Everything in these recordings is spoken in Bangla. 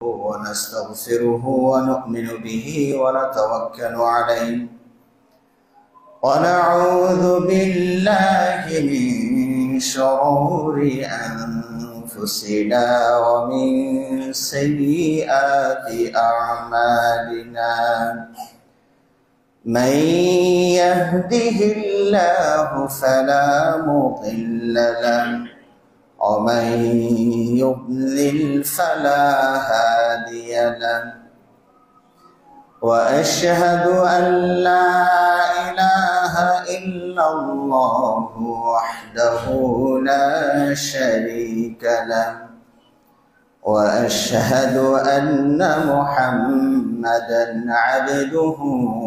ونستغفره ونؤمن به ونتوكل عليه ونعوذ بالله من شرور أنفسنا ومن سيئات أعمالنا من يهده الله فلا مضل له ومن يضلل فلا هادي له وأشهد أن لا إله إلا الله وحده لا شريك له وأشهد أن محمدا عبده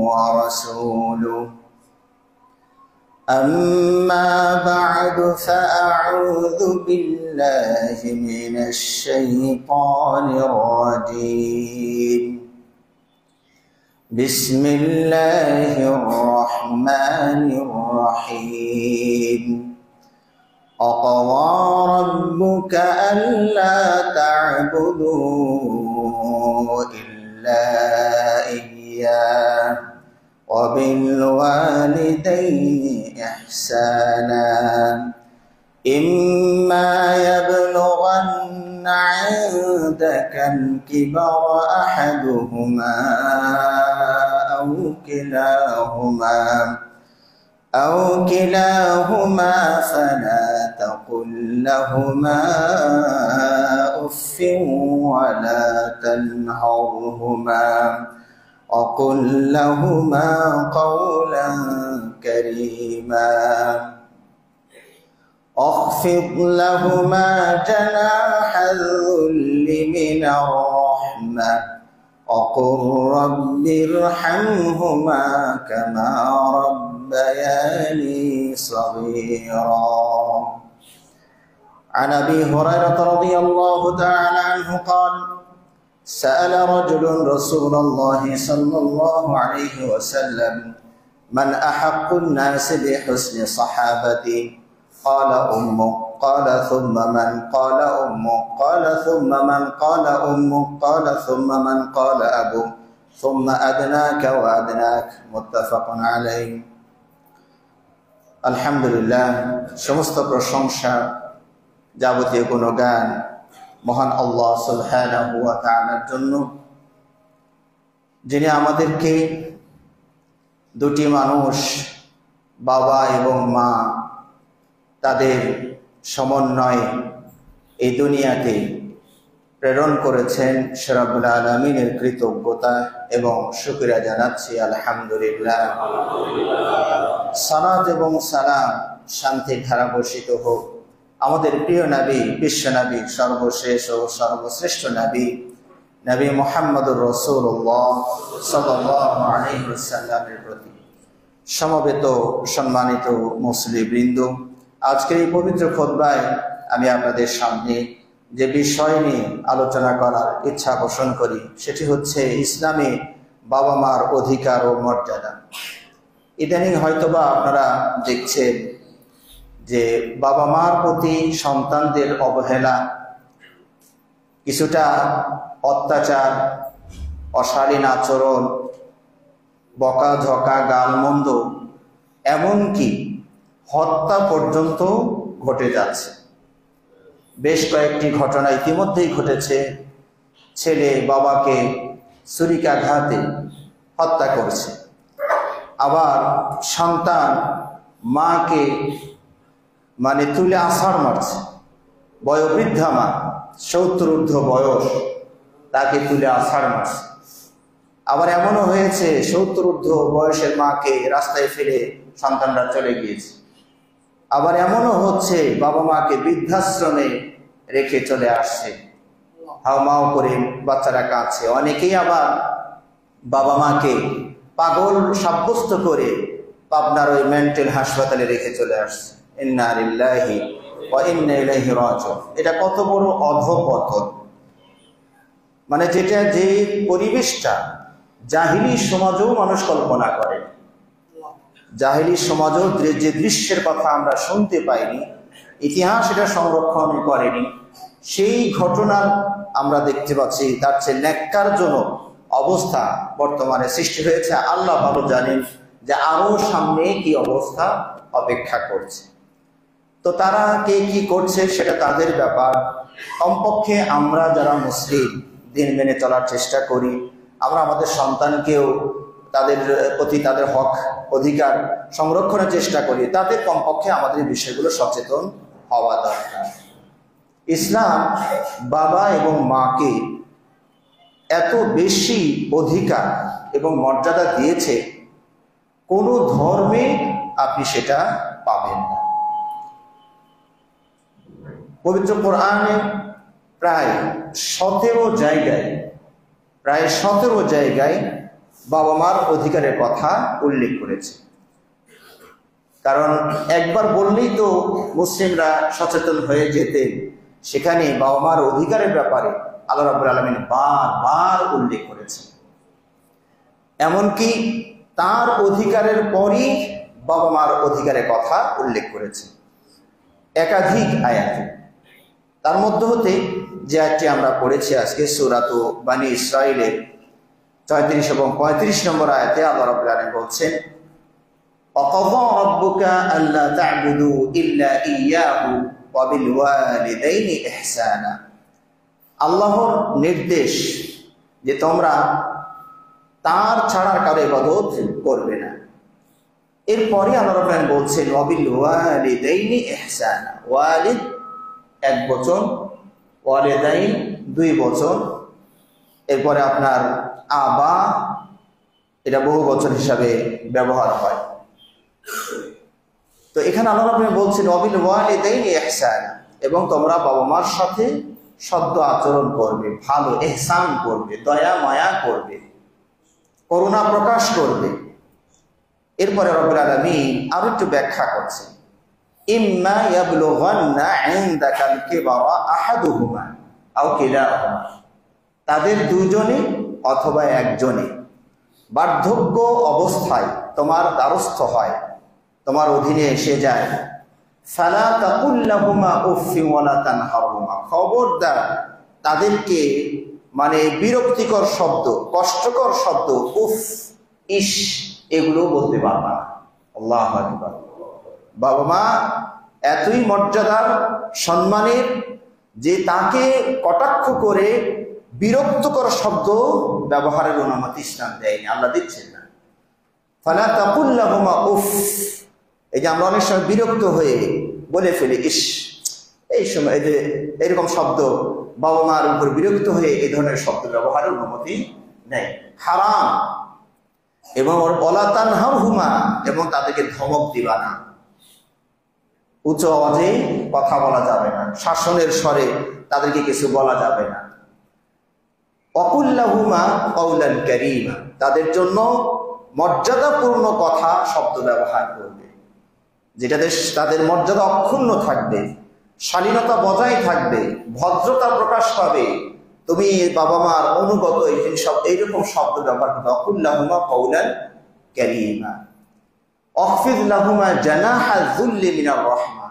ورسوله أما بعد فأعوذ بالله من الشيطان الرجيم بسم الله الرحمن الرحيم وقضى ربك ألا تعبدوا إلا إياه وبالوالدين إحسانا إما يبلغن عندك الكبر أحدهما أو كلاهما فلا تقل لهما أف ولا تنهرهما وقل لهما قولا كريما واخفض لهما جناح الذل من الرحمة وقل رب ارحمهما كما ربياني صغيرا عن أبي هريرة رضي الله تعالى عنه قال سأل رجل رسول الله صلى الله عليه وسلم من أحق الناس بحسن صحابتي قال أمك قال ثم من قال أمك قال ثم من قال أمك قال ثم من قال أبوك ثم أدناك وأدناك متفق عليه الحمد لله সমস্ত প্রশংসা যাবতীয় গুণগান মহান আল্লাহ সুবহানাহু ওয়া তাআলার জন্য, যিনি আমাদেরকে দুটি মানুষ, বাবা এবং মা, তাদের সমন্বয়ে এই দুনিয়াতে প্রেরণ করেছেন। সে রব্বুল আলামিনের কৃতজ্ঞতা এবং শুকরিয়া জানাচ্ছি আলহামদুলিল্লাহ। সালাত এবং সালাম, শান্তির ধারা বর্ষিত হোক আমাদের প্রিয় নবী, বিশ্ব নবী, সর্বশেষ ও সর্বশ্রেষ্ঠ নবী, নবী মুহাম্মদুর রাসূলুল্লাহ সাল্লাল্লাহু আলাইহি ওয়াসাল্লামের প্রতি। সমবেত সম্মানিত মুসলিম বৃন্দ, আজকের এই পবিত্র খুতবায় আমি আপনাদের সামনে যে বিষয় নিয়ে আলোচনা করার ইচ্ছা পোষণ করি সেটি হচ্ছে ইসলামে বাবা মার অধিকার ও মর্যাদা। ইদানিং হয়তোবা আপনারা দেখছেন যে বাবা মার প্রতি সন্তানদের অবহেলা, কিছুটা অত্যাচার, অশালীন আচরণ, বকাঝকা, গালমন্দ, এমনকি হত্যা পর্যন্ত ঘটে যাচ্ছে। বেশ কয়েকটি ঘটনা ইতিমধ্যেই ঘটেছে। ছেলে বাবাকে ছুরিকাঘাতে হত্যা করছে, আবার সন্তান মাকে তুলে আছাড় মারছে। বয়োবৃদ্ধা মা, 70 ঊর্ধ্ব বয়স, তাকে তুলে আছাড় মারছে। আবার এমনও হয়েছে 70 ঊর্ধ্ব বয়সের মাকে রাস্তায় ফেলে সন্তানরা চলে গিয়েছে। আবার এমনও হচ্ছে বাবা মাকে বৃদ্ধাশ্রমে রেখে চলে আসছে, হাউমাউ করে বাচ্চারা কাঁদছে। অনেকেই আবার বাবা মাকে পাগল সাব্যস্ত করে পাবনার ওই মেন্টাল হাসপাতালে রেখে চলে আসছে। ইন্না লিল্লাহি ওয়া ইন্না ইলাইহি রাজিউন। এটা কত বড় অধঃপতন! যেটা, যে পরিবেশটা জাহিলি সমাজেও মানুষ কল্পনা করে। জাহিলি সমাজও যে দৃশ্যের কথা আমরা শুনতে পাইনি, ইতিহাস এটা সংরক্ষণ করেনি, সেই ঘটনার আমরা দেখতে পাচ্ছি তার চেয়ে ন্যাক্কারজনক অবস্থা বর্তমানে সৃষ্টি হয়েছে। আল্লাহ ভালো জানেন যে আরো সামনে কি অবস্থা অপেক্ষা করছে। তো তারা কে কি করছে সেটা তাদের ব্যাপার। কমপক্ষে আমরা যারা মুসলিম দিন মেনে চলার চেষ্টা করি, আমরা আমাদের সন্তানকেও তাদের প্রতি তাদের হক অধিকার সংরক্ষণের চেষ্টা করি, তাদের কমপক্ষে আমাদের এই বিষয়গুলো সচেতন হওয়া দরকার। ইসলাম বাবা এবং মাকে এত বেশি অধিকার এবং মর্যাদা দিয়েছে, কোনো ধর্মে আপনি সেটা পাবেন না। পবিত্র কোরআনে প্রায় 17 জায়গায় বাবা মার অধিকারের কথা উল্লেখ করেছে। কারণ একবার বললেই তো মুসলিমরা সচেতন হয়ে যেতেন, সেখানে বাবা মার অধিকারের ব্যাপারে আল্লাহ রাব্বুল আলামিন বারবার উল্লেখ করেছে। এমনকি তার অধিকারের পরই বাবা মার অধিকারের কথা উল্লেখ করেছে একাধিক আয়াতে। তার মধ্যে হতে যে আয়াতটি আমরা পড়েছি আজকে সূরাত বানী ইসরাঈলের 34 এবং 35 নম্বর আয়াতে আল্লাহ রাব্বুল আলামিন বলছেন, وَقَضَى رَبُّكَ أَلَّا تَعْبُدُوا إِلَّا إِيَّاهُ وَبِالْوَالِدَيْنِ إِحْسَانًا। আল্লাহর নির্দেশ যে তোমরা তার ছাড়া কারো ইবাদত করবে না। এরপরে আল্লাহ রাব্বুল আলামিন বলছেন وَبِالْوَالِدَيْنِ إِحْسَانًا। ওয়ালিদ এক বচন, ওয়ালিদাইন দুই বচন, এরপরে আপনার আবা এটা বহু বচন হিসাবে ব্যবহার হয়। তো এখানে আল্লাহ রাব্বুল আলামিন বলছেন ওয়াবিল ওয়ালিদাইনি ইহসানা, এবং তোমরা বাবা মার সাথে সদ্য আচরণ করবে, ভালো ইহসান করবে, দয়া মায়া করবে, করুণা প্রকাশ করবে। এরপরে রব্বুল আলামিন আরো একটু ব্যাখ্যা করছেন, ইম্মা ইয়াবলুগান্না ইনদাকাল কিবারা আহাদুহুমা আও কিলাহুমা, তাদের দুজনে অথবা একজনে বার্ধক্য অবস্থায় তোমার দ্বারস্থ হয়, তোমার অধীনে এসে যায়, ফালা তাকুল লাহুমা উফফি ওয়ালা তানহারহুমা, খবরদার তাদেরকে মানে বিরক্তিকর শব্দ, কষ্টকর শব্দ, উফ, ইস, এগুলো বলতে পারবা না। আল্লাহু আকবার। বাবা মা এতই মর্যাদার, সম্মানের যে তাকে কটাক্ষ করে বিরক্তকর শব্দ ব্যবহারের অনুমতি ইসলাম দেয়নি, আল্লাহ দিচ্ছেন না। ফালা তাকুল লাহুমা উফ, এই যে আমরা অনেক সময় বিরক্ত হয়ে বলে ফেলি ইস, এই সময় এই যে এরকম শব্দ, বাবা মার উপর বিরক্ত হয়ে এই ধরনের শব্দ ব্যবহারের অনুমতি নেই, হারাম। এবং ওয়ালা তানহারহুমা, এবং তাদেরকে ধমক দিবা না, উচ্চ আওয়াজে কথা বলা যাবে না, শাসনের স্বরে তাদেরকে কিছু বলা যাবে না। ওয়াকুল লাহুমা কাওলান কারীমা, তাদের জন্য মর্যাদাপূর্ণ কথা শব্দ ব্যবহার করবে, যেটাতে তাদের মর্যাদা অক্ষুণ্ণ থাকবে, শালীনতা বজায় থাকবে, ভদ্রতা প্রকাশ পাবে। তুমি বাবা মার অনুগত এইরকম শব্দ ব্যবহার করবে। ওয়াকুল লাহুমা কাওলান কারীমা ওয়াখফিদ লাহুমা জানাহা যুল্লি মিনার রাহমা,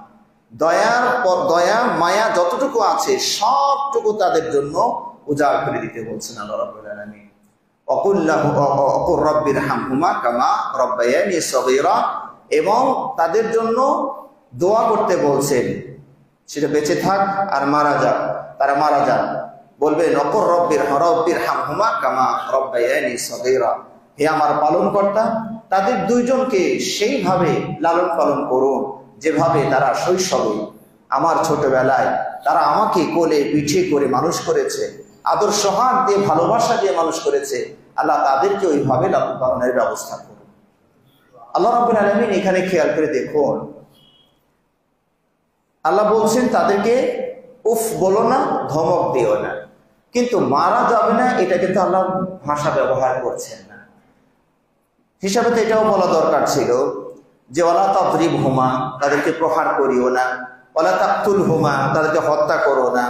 দয়া মায়া যতটুকু আছে সবটুকু তাদের জন্য উজাড় করে দিতে বলছেন আল্লাহ রাব্বুল আলামিন। ওয়াকুল রাব্বিরহামহুমা কামা রাব্বায়ানি সগীরা, এবং তাদের জন্য দোয়া করতে বলছেন, সেটা বেঁচে থাক আর মারা যাক, তারা মারা যাক, বলবেন ওয়াকুল রাব্বিরহামহুমা কামা রাব্বায়ানি সগীরা, হে আমার পালনকর্তা, তাদের দুইজনকে সেইভাবে লালন পালন করুন যেভাবে তারা শৈশবে, আমার ছোটবেলায় তারা আমাকে কোলে পিঠে করে মানুষ করেছে, আদর্শ হাত দিয়ে ভালোবাসা দিয়ে মানুষ করেছে। আল্লাহ তাদেরকে ওইভাবে লালন পালনের ব্যবস্থা করুন। আল্লাহ রাব্বুল আলামিন এখানে খেয়াল করে দেখুন, আল্লাহ বলছেন তাদেরকে উফ বলো না, ধমক দিও না, কিন্তু মারা যাবে না এটা কিন্তু আল্লাহ ভাষা ব্যবহার করছেন না। হিসাবে তো এটাও বলা দরকার ছিল যে ওয়ালা তাদরিবহুমা, তাদেরকে প্রহার করিও না, ওয়ালা তাকতুলহুমা, তাদেরকে হত্যা করো না,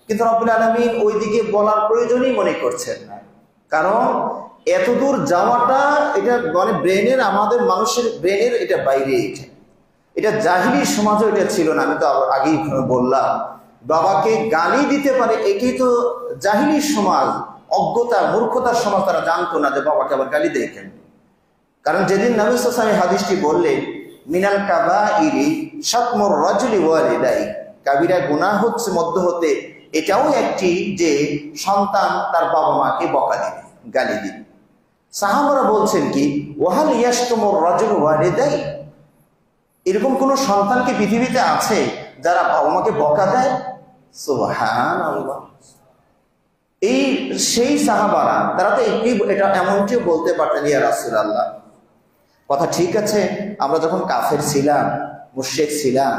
কিন্তু রব্বুল আলামিন ওইদিকে বলার প্রয়োজনই মনে করছেন না। কারণ এতদূর যাওয়াটা এটা মানে ব্রেনের, আমাদের মানুষের ব্রেনের এটা বাইরে, এটা জাহিলি সমাজও এটা ছিল না। আমি তো আগেই বললাম বাবাকে গালি দিতে পারে, এটাই তো জাহিলির সমাজ, অজ্ঞতা মূর্খতার সমাজ, তারা জানতো না যে বাবাকে আবার গালি দেয় কেন। কারণ যেদিন নবী সাল্লাল্লাহু আলাইহি ওয়াসাল্লাম হাদিসটি বললেন, মিনাল কাবাইরি শাতমুর রাজুলি ওয়ালিদাই, কাবিরা গুনাহ হচ্ছে মধ্য হতে এটাও একটি যে সন্তান তার বাবা মাকে বকা দিবে, গালি দিবে। সাহাবারা বলছেন কি, ওয়াহাল ইয়াশতুমুর রাজুলু ওয়ালিদাই, এরকম কোন সন্তান কি পৃথিবীতে আছে যারা বাবা মাকে বকা দেয়? সুবহানাল্লাহ। এই সেই সাহাবারা, তারা তো এটা এমনটিও বলতে পারতেন, ইয়া রাসূলুল্লাহ কথা ঠিক আছে, আমরা যখন কাফের ছিলাম, মুশরিক ছিলাম,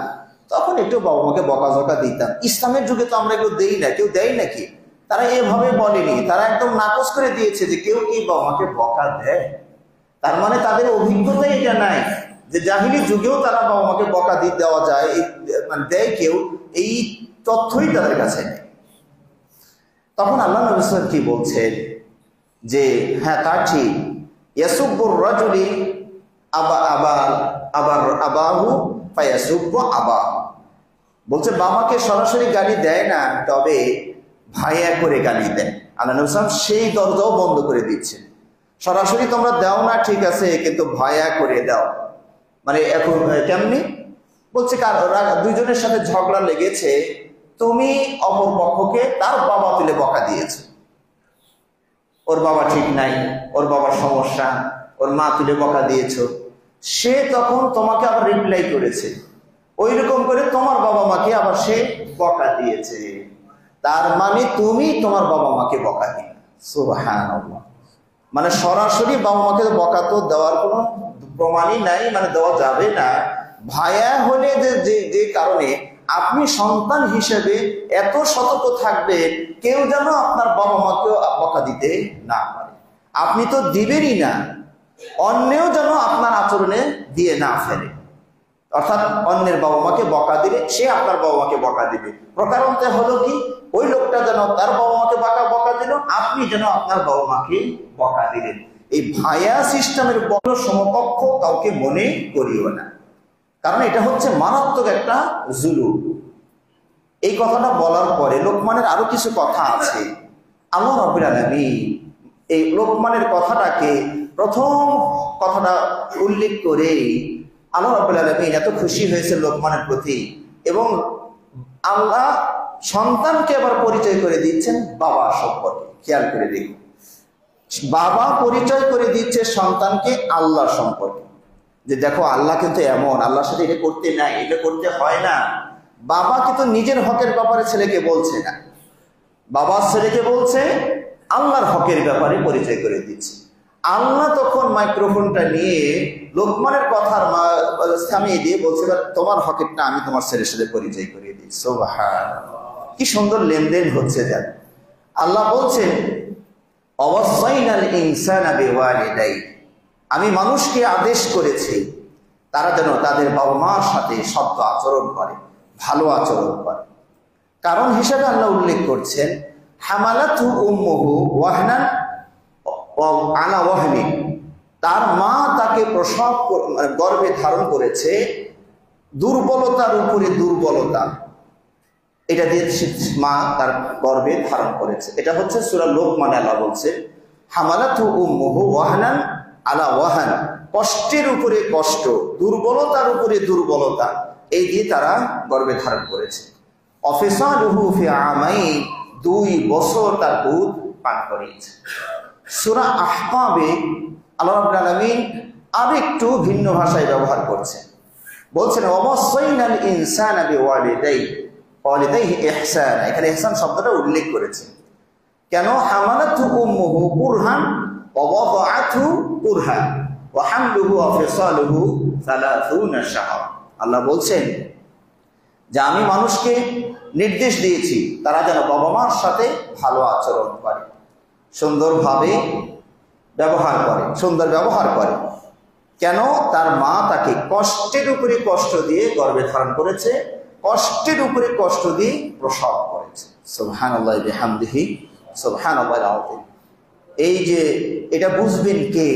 তখন একটু বাবা মাকে বকাঝকা দিতাম। ইসলামের যুগে তো আমরা এগুলো দেই না, কেউ দেয় নাকি? তারা এভাবে বলেনি, তারা একদম নাকচ করে দিয়েছে যে কেউ কি বাবা মাকে বকা দেয়। তার মানে তাদের অভিজ্ঞতা এটা নাই যে জাহিলি যুগেও তারা বাবা মাকে বকা দিয়ে দেওয়া যায়, মানে দেয় কেউ, এই তথ্যই তাদের কাছে নেই। তখন আল্লাহ নবী সাল্লাল্লাহু আলাইহি ওয়াসাল্লাম কি বলছেন যে হ্যাঁ তা ঠিক, ইয়াসুব্বুর রাজুলি আবাহু ফায়াসুব্বু আবাহু, বলছে বাবাকে সরাসরি গালি দেয় না, তবে ভাইয়া করে গালি দেয়। আল্লাহ নবী সাল্লাল্লাহু আলাইহি ওয়াসাল্লাম সেই দরজাও বন্ধ করে দিচ্ছে, সরাসরি তোমরা দাও না ঠিক আছে, কিন্তু ভাইয়া করে দাও। মানে এখন কেমনি বলছে, দুইজনের সাথে ঝগড়া লেগেছে, তুমি অপর পক্ষকে তার বাবা তুলে বকা দিয়েছে, ওর বাবা ঠিক নাই, ওর বাবার সমস্যা, ওর মা তুলে বকা দিয়েছ, সে তখন তোমাকে আবার রিপ্লাই করেছে, ওই রকম করে তোমার বাবা মাকে আবার সে বকা দিয়েছে। তার মানে তুমি তোমার বাবা মাকে বকা দিলে। সুবহানাল্লাহ। মানে সরাসরি বাবা মাকে বকা তো দেওয়ার কোনো প্রমাণই নাই, মানে দেওয়া যাবে না। ভাইয়া হলে যে কারণে আপনি সন্তান হিসেবে এত সতর্ক থাকবেন, কেউ যেন আপনার বাবা মাকেও বকা দিতে না পারে। আপনি তো দিবেনই না, অন্যেও যেন আপনার আচরণে দিয়ে না ফেলে। অর্থাৎ অন্যের বাবা মাকে বকা দিলে সে আপনার বাবা মাকে বকা দিবে। প্রকারান্তে হলো কি, ওই লোকটা যেন তার বাবা মাকে বকা দিল, আপনি যেন আপনার বাবা মাকে বকা দিলেন। এই ভাইয়া সিস্টেমের বড় সমকক্ষ কাউকে মনে করিও না, কারণ এটা হচ্ছে মারাত্মক একটা জুলুম। এই কথাটা বলার পরে লোকমানের আরো কিছু কথা আছে। আল্লাহ রাব্বুল আলামিন এই লোকমানের কথাটাকে, প্রথম কথাটা উল্লেখ করে আল্লাহ রাব্বুল আলামিন এত খুশি হয়েছে লোকমানের প্রতি, এবং আল্লাহ সন্তানকে আবার পরিচয় করে দিচ্ছেন বাবা সম্পর্কে। খেয়াল করে দেখুন, বাবা পরিচয় করে দিচ্ছে সন্তানকে আল্লাহ সম্পর্কে, যে দেখো আল্লাহ কিন্তু এমন, আল্লাহর সাথে এটা করতে নাই, এটা করতে হয় না। বাবা কিন্তু নিজের হকের ব্যাপারে ছেলেকে বলছে না, বাবা ছেলেকে বলছে আল্লাহর হকের ব্যাপারে পরিচয় করে দিচ্ছে। আল্লাহ তখন মাইক্রোফোনটা নিয়ে লোকমানের কথার থামিয়ে দিয়ে বলছে, তোমার হকেরটা আমি তোমার ছেলের সাথে পরিচয় করিয়ে দিই। সুবহানাল্লাহ, কি সুন্দর লেনদেন হচ্ছে। যান আল্লাহ বলছেন, অওয়াসাইনাল ইনসানা বিওয়ালিদাইহি, আমি মানুষকে আদেশ করেছি তারা যেন তাদের বাবা মার সাথে সৎ আচরণ করে, ভালো আচরণ করে। কারণ হিসেবে আল্লাহ উল্লেখ করছেন, হামালাতহু উম্মুহু ওয়াহনান আলা ওয়াহনি, তার মা তাকে প্রসব গর্ভে ধারণ করেছে দুর্বলতার উপরে দুর্বলতা, এটা দিয়ে মা তার গর্ভে ধারণ করেছে। এটা হচ্ছে সূরা লোকমান। আল্লাহ বলছে হামালাতহু উম্মুহু ওয়াহনান আলা ওয়াহান, কষ্টের উপরে কষ্ট, দুর্বলতার উপরে দুর্বলতা, এই দিয়ে তারা গর্ভে ধারণ করেছে। অফিসালুহু ফি আমাইন, 2 বছর তার দুধ পান করিয়েছে। সূরা আহকাবে আল্লাহ রাব্বুল আলামিন আরেকটু ভিন্ন ভাষায় ব্যবহার করছেন, বলছেন ওয়াসাইনাল ইনসানা বিওয়ালিদাইহি ইহসানা। এখানে ইহসান শব্দটা উল্লেখ করেছে কেন? হামালাতহু উম্মুহু কুরহান ওয়া ওয়াদাআতহু কুরহান ওয়া হামলুহু ওয়া ফিসালুহু 30 শাহরা। আল্লাহ বলছেন যে আমি মানুষকে নির্দেশ দিয়েছি তারা যেন বাবা মার সাথে ভালো আচরণ করে, সুন্দরভাবে ব্যবহার করে, সুন্দর ব্যবহার করে। কেন? তার মা তাকে কষ্টের উপরে কষ্ট দিয়ে গর্ভে ধারণ করেছে, কষ্টের উপরে কষ্ট দিয়ে প্রসব করেছে। সুবহানাল্লাহি বিহামদিহি সুবহানাল্লাহিল আযীম। এই যে এটা বুঝবেন কে?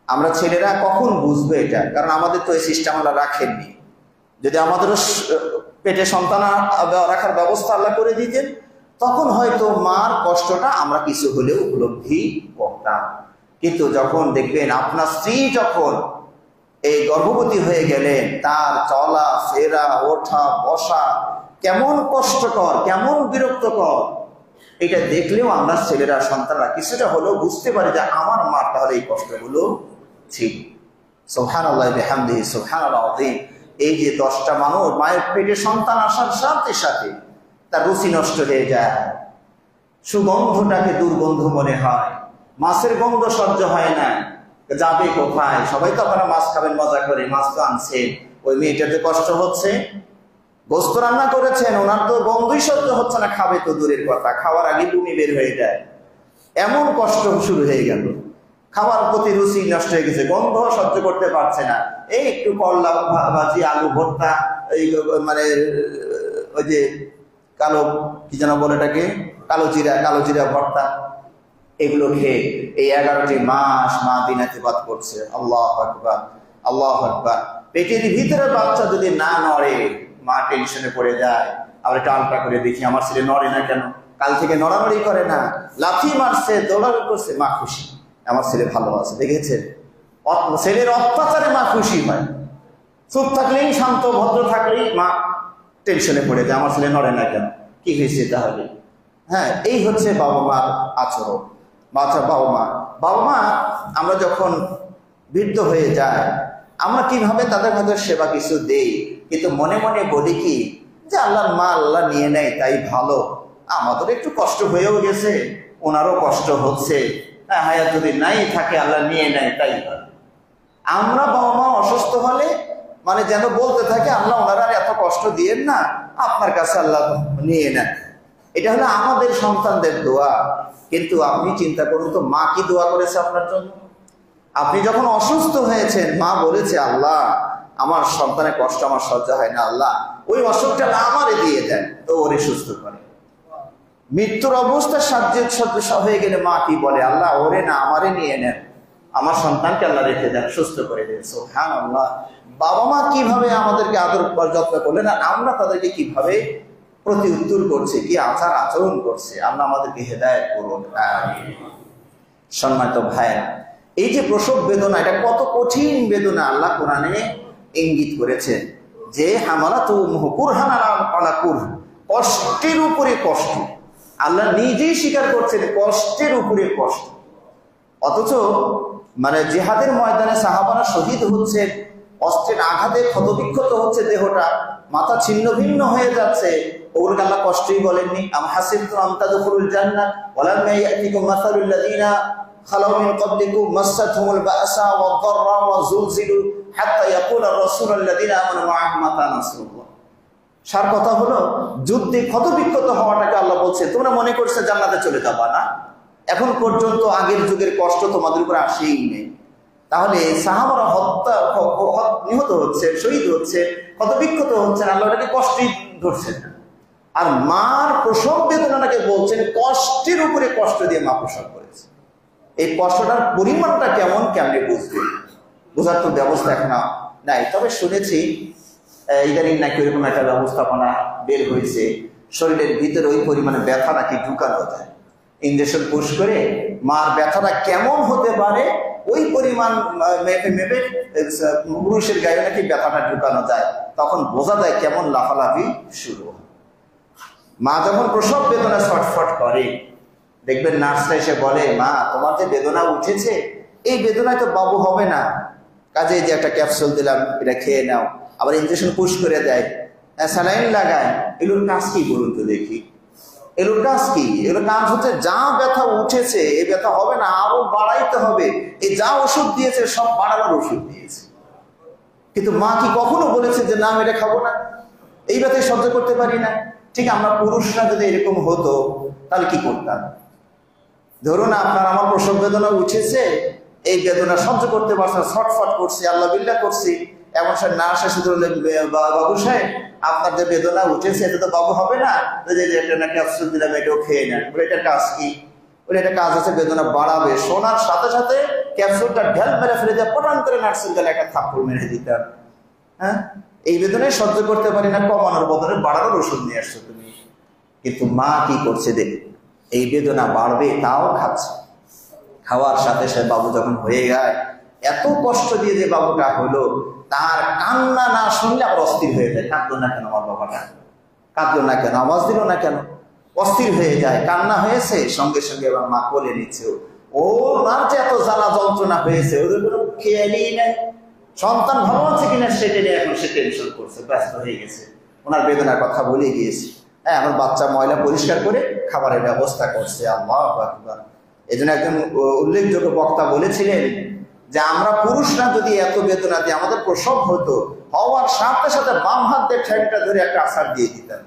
আমরা ছেলেরা কখন বুঝবে এটা? কারণ আমাদের তো এই সিস্টেম আমরা রাখেননি। যদি আমাদেরও পেটে সন্তান রাখার ব্যবস্থা আল্লাহ করে দিতেন, তখন হয়তো মার কষ্টটা আমরা কিছু হলেও উপলব্ধি করতাম। কিন্তু যখন দেখবেন আপনার স্ত্রী যখন এই গর্ভবতী হয়ে গেলেন, তার চলা ফেরা ওঠা বসা কেমন কষ্টকর, কেমন বিরক্তকর, এটা দেখলেও আমরা ছেলেরা সন্তানরা কিছুটা হলেও বুঝতে পারি যে আমার মার তাহলে এই কষ্টগুলো ছিল। সুবহানাল্লাহ বিহামদিহি সুবহানাল্লাহ আযীম। এই যে 10টা মানুষ মায়ের পেটে সন্তান আসার সাথে সাথে তার রুচি নষ্ট হয়ে যায়, সুগন্ধটাকে দুর্গন্ধ মনে হয়, মাছের গন্ধ সহ্য হয় না, যাবে কোথায়? সবাই তো আপনারা মাছ খাবেন মজা করে, মাছ তো আনছেন, ওই মেয়েটাতে কষ্ট হচ্ছে, গোস্ত রান্না করেছেন, ওনার তো গন্ধই সহ্য হচ্ছে না, খাবে তো দূরের কথা, খাওয়ার আগে বমি বের হয়ে যায়, এমন কষ্ট শুরু হয়ে গেল, খাওয়ার প্রতি রুচি নষ্ট হয়ে গেছে, গন্ধ সহ্য করতে পারছে না, এই একটু করলা ভাজি, আলু ভর্তা, এই মানে ওই যে কালো কি যেন বলে এটাকে, কালো জিরা ভর্তা, এগুলো খেয়ে এই 11টি মাস মা দিনাতিপাত করছে। আল্লাহু আকবার, আল্লাহু আকবার। পেটের ভিতরে বাচ্চা যদি না নড়ে, মা টেনশনে পড়ে যায়। আবার টালটা করে দেখি আমার ছেলে নড়ে না কেন, কাল থেকে নড়ানড়ি করে না, লাথি মারছে, দৌড়াদৌড়ি করছে, মা খুশি, আমার ছেলে ভালো আছে। দেখেছেন, ছেলের অত্যাচারে মা খুশি হয়, চুপ থাকলেই, শান্ত ভদ্র থাকলেই মা টেনশনে পড়ে যায়, আমার ছেলে নড়ে না কেন, কি হয়েছে তাহলে? হ্যাঁ, এই হচ্ছে বাবা মার আচরণ। বাবা মা আমরা যখন বৃদ্ধ হয়ে যায়, আমরা কিভাবে তাদের মধ্যে সেবা কিছু দেই, কিন্তু মনে মনে বলি কি যে আল্লাহর মা আল্লাহ নিয়ে নেয় তাই ভালো, আমাদের একটু কষ্ট হয়েও গেছে, ওনারও কষ্ট হচ্ছে, হায়াত যদি নাই থাকে আল্লাহ নিয়ে নেয় তাই ভালো। আমরা বাবা মা অসুস্থ হলে মানে যেন বলতে থাকে আল্লাহ ওনারা এত কষ্ট দিয়েন না, আপনার কাছে আল্লাহ নিয়ে নেন। এটা হলো আমাদের সন্তানদের দোয়া। কিন্তু আপনি চিন্তা করুন তো, মা কি দোয়া করেছে আপনার জন্য? আপনি যখন অসুস্থ হয়েছেন, মা বলেছে আল্লাহ আমার সন্তানের কষ্ট আমার সহ্য হয় না, আল্লাহ ওই অসুখটা না আমারে দিয়ে দেন, তো ওরে সুস্থ করে। মৃত্যুর অবস্থা সহ্য হয়ে গেলে মা কি বলে, আল্লাহ ওরে না আমারে নিয়ে নেন, আমার সন্তানকে আল্লাহ রেখে দেন, সুস্থ করে দেন। সুবহানাল্লাহ। বাবা মা কিভাবে আমাদেরকে আদর যত্ন করলেন, আর আমরা তাদেরকে কিভাবে প্রতি উত্তর করছে, কি আচার আচরণ করছে, আমরা আমাদেরকে হেদায়েত করুন। সম্মানিত ভাইরা, এই যে প্রসব বেদনা, এটা কত কঠিন বেদনা আল্লাহ কোরআনে ইঙ্গিত করেছে যে হামালাতু কুরহান আলা কুরহ, কষ্টের উপরে কষ্ট। আল্লাহ নিজেই স্বীকার করছেন কষ্টের উপরে কষ্ট। অথচ মানে জিহাদের ময়দানে সাহাবারা শহীদ হচ্ছে, অস্ত্রের আঘাতে ক্ষতবিক্ষত হচ্ছে দেহটা, মাথা ছিন্ন ভিন্ন হয়ে যাচ্ছে, ওগুলোকে আল্লাহ কষ্টই বলেননি। আম হাসিবতুম আন তাদখুলুল জান্নাহ ওয়ালাম্মা ইয়াতিকুম মাসালুল লাযিনা খালাউ মিন ক্বাবলিকুম মাসাতহুমুল বা'সা ওয়াদ-দাররা ওয়াযুলজিলু হাত্তা ইয়াকুলার রাসূলুল লাযিনা আমানু মা'আহু মাতা নাসরুল্লাহ। সার কথা হলো, যুদ্ধে ক্ষতবিক্ষত হওয়াটাকে আল্লাহ বলছে তোমরা মনে করছো জান্নাতে চলে যাবা না, এখন পর্যন্ত আগের যুগের কষ্ট তোমাদের উপর আসেই নেই। তাহলে সাহাবারা নিহত হচ্ছে, শহীদ হচ্ছে, ক্ষতবিক্ষত হচ্ছেন, আল্লাহ এটাকে কষ্টই ধরছেন না। আর মার প্রসব বেদনাটাকে বলছেন কষ্টের উপরে কষ্ট দিয়ে মা প্রসব করেছে। এই কষ্টটার পরিমাণটা কেমন, কেমনে বুঝবে, বোঝার তো ব্যবস্থা এখন নাই। তবে শুনেছি ইদানিং নাকি ওইরকম একটা ব্যবস্থাপনা বের হয়েছে, শরীরের ভিতরে ওই পরিমাণে ব্যথা নাকি ঢুকানো যায়, ইঞ্জেকশন পুশ করে মার ব্যথাটা কেমন হতে পারে ওই পরিমাণ মেপে মেপে পুরুষের গায়ে নাকি ব্যথাটা ঢুকানো যায়, তখন বোঝা যায় কেমন লাফালাফি শুরু হয়। মা যখন প্রসব বেদনা ছটফট করে, দেখবেন নার্সরা এসে বলে মা তোমার যে বেদনা উঠেছে, এই বেদনায় তো বাবু হবে না, কাজে যে একটা ক্যাপসুল দিলাম এটা খেয়ে নাও, আবার ইঞ্জেকশন পুশ করে দেয়, স্যালাইন লাগায়, এগুলোর কাজ কি বলুন তো দেখি, এগুলোর কাজ কি? এগুলোর কাজ হচ্ছে যা ব্যথা উঠেছে এই ব্যথা হবে না, আরো বাড়াইতে হবে, এই যা ওষুধ দিয়েছে সব বাড়ানোর ওষুধ দিয়েছে। কিন্তু মা কি কখনো বলেছে যে না আমি এটা খাবো না, এই ব্যথায় সহ্য করতে পারি না? ঠিক আমরা পুরুষরা যদি এরকম হতো তাহলে কি করতাম? ধরুন আপনার আমার প্রসব বেদনা উঠেছে, এই বেদনা সহ্য করতে পারছে না, ছটফট করছি, আল্লাহ বিল্লাহ করছি, এমন সে নার্স এসে ধরলে বাবু সাহেব আপনার যে বেদনা উঠেছে এটা তো বাবু হবে না, ক্যাপসুল দিলাম এটাও খেয়ে নেন। বলে এটার কাজ কি? বলে এটা কাজ হচ্ছে বেদনা বাড়াবে। শোনার সাথে সাথে ক্যাপসুলটা ঢেল মেরে ফেলে দিয়ে পটান করে নার্সের গেলে একটা থাপ্পড় মেরে দিতাম। হ্যাঁ, এই বেদনায় সহ্য করতে পারি না, কমানোর বদলে বাড়ানোর ওষুধ নিয়ে আসছো তুমি। কিন্তু মা কি করছে দেখ, এই বেদনা বাড়বে তাও খাচ্ছে। খাওয়ার সাথে সাথে বাবু যখন হয়ে যায়, এত কষ্ট দিয়ে যে বাবুটা হলো, তার কান্না না শুনলে আবার অস্থির হয়ে যায়। কাঁদলো না কেন আমার বাবাটা, কাঁদলো না কেন, আওয়াজ দিল না কেন, অস্থির হয়ে যায়। কান্না হয়েছে, সঙ্গে সঙ্গে এবার মা কোলে নিচ্ছে। ও মার যে এত জ্বালা যন্ত্রণা হয়েছে, ওদের কোনো খেয়ালই নেই। সন্তান ভালো আছে কিনা সেটা নিয়ে এখন সে টেনশন করছে, ব্যস্ত হয়ে গেছে, ওনার বেদনার কথা বলে গিয়েছে। হ্যাঁ, আমার বাচ্চা ময়লা পরিষ্কার করে খাবারের ব্যবস্থা করছে। আল্লাহু আকবার। এই জন্য একজন উল্লেখযোগ্য বক্তা বলেছিলেন যে আমরা পুরুষরা যদি এত বেদনা দিয়ে আমাদের প্রসব হতো, হওয়ার সাথে সাথে বাম হাত দিয়ে ঠ্যাংটা ধরে একটা আছাড় দিয়ে দিতাম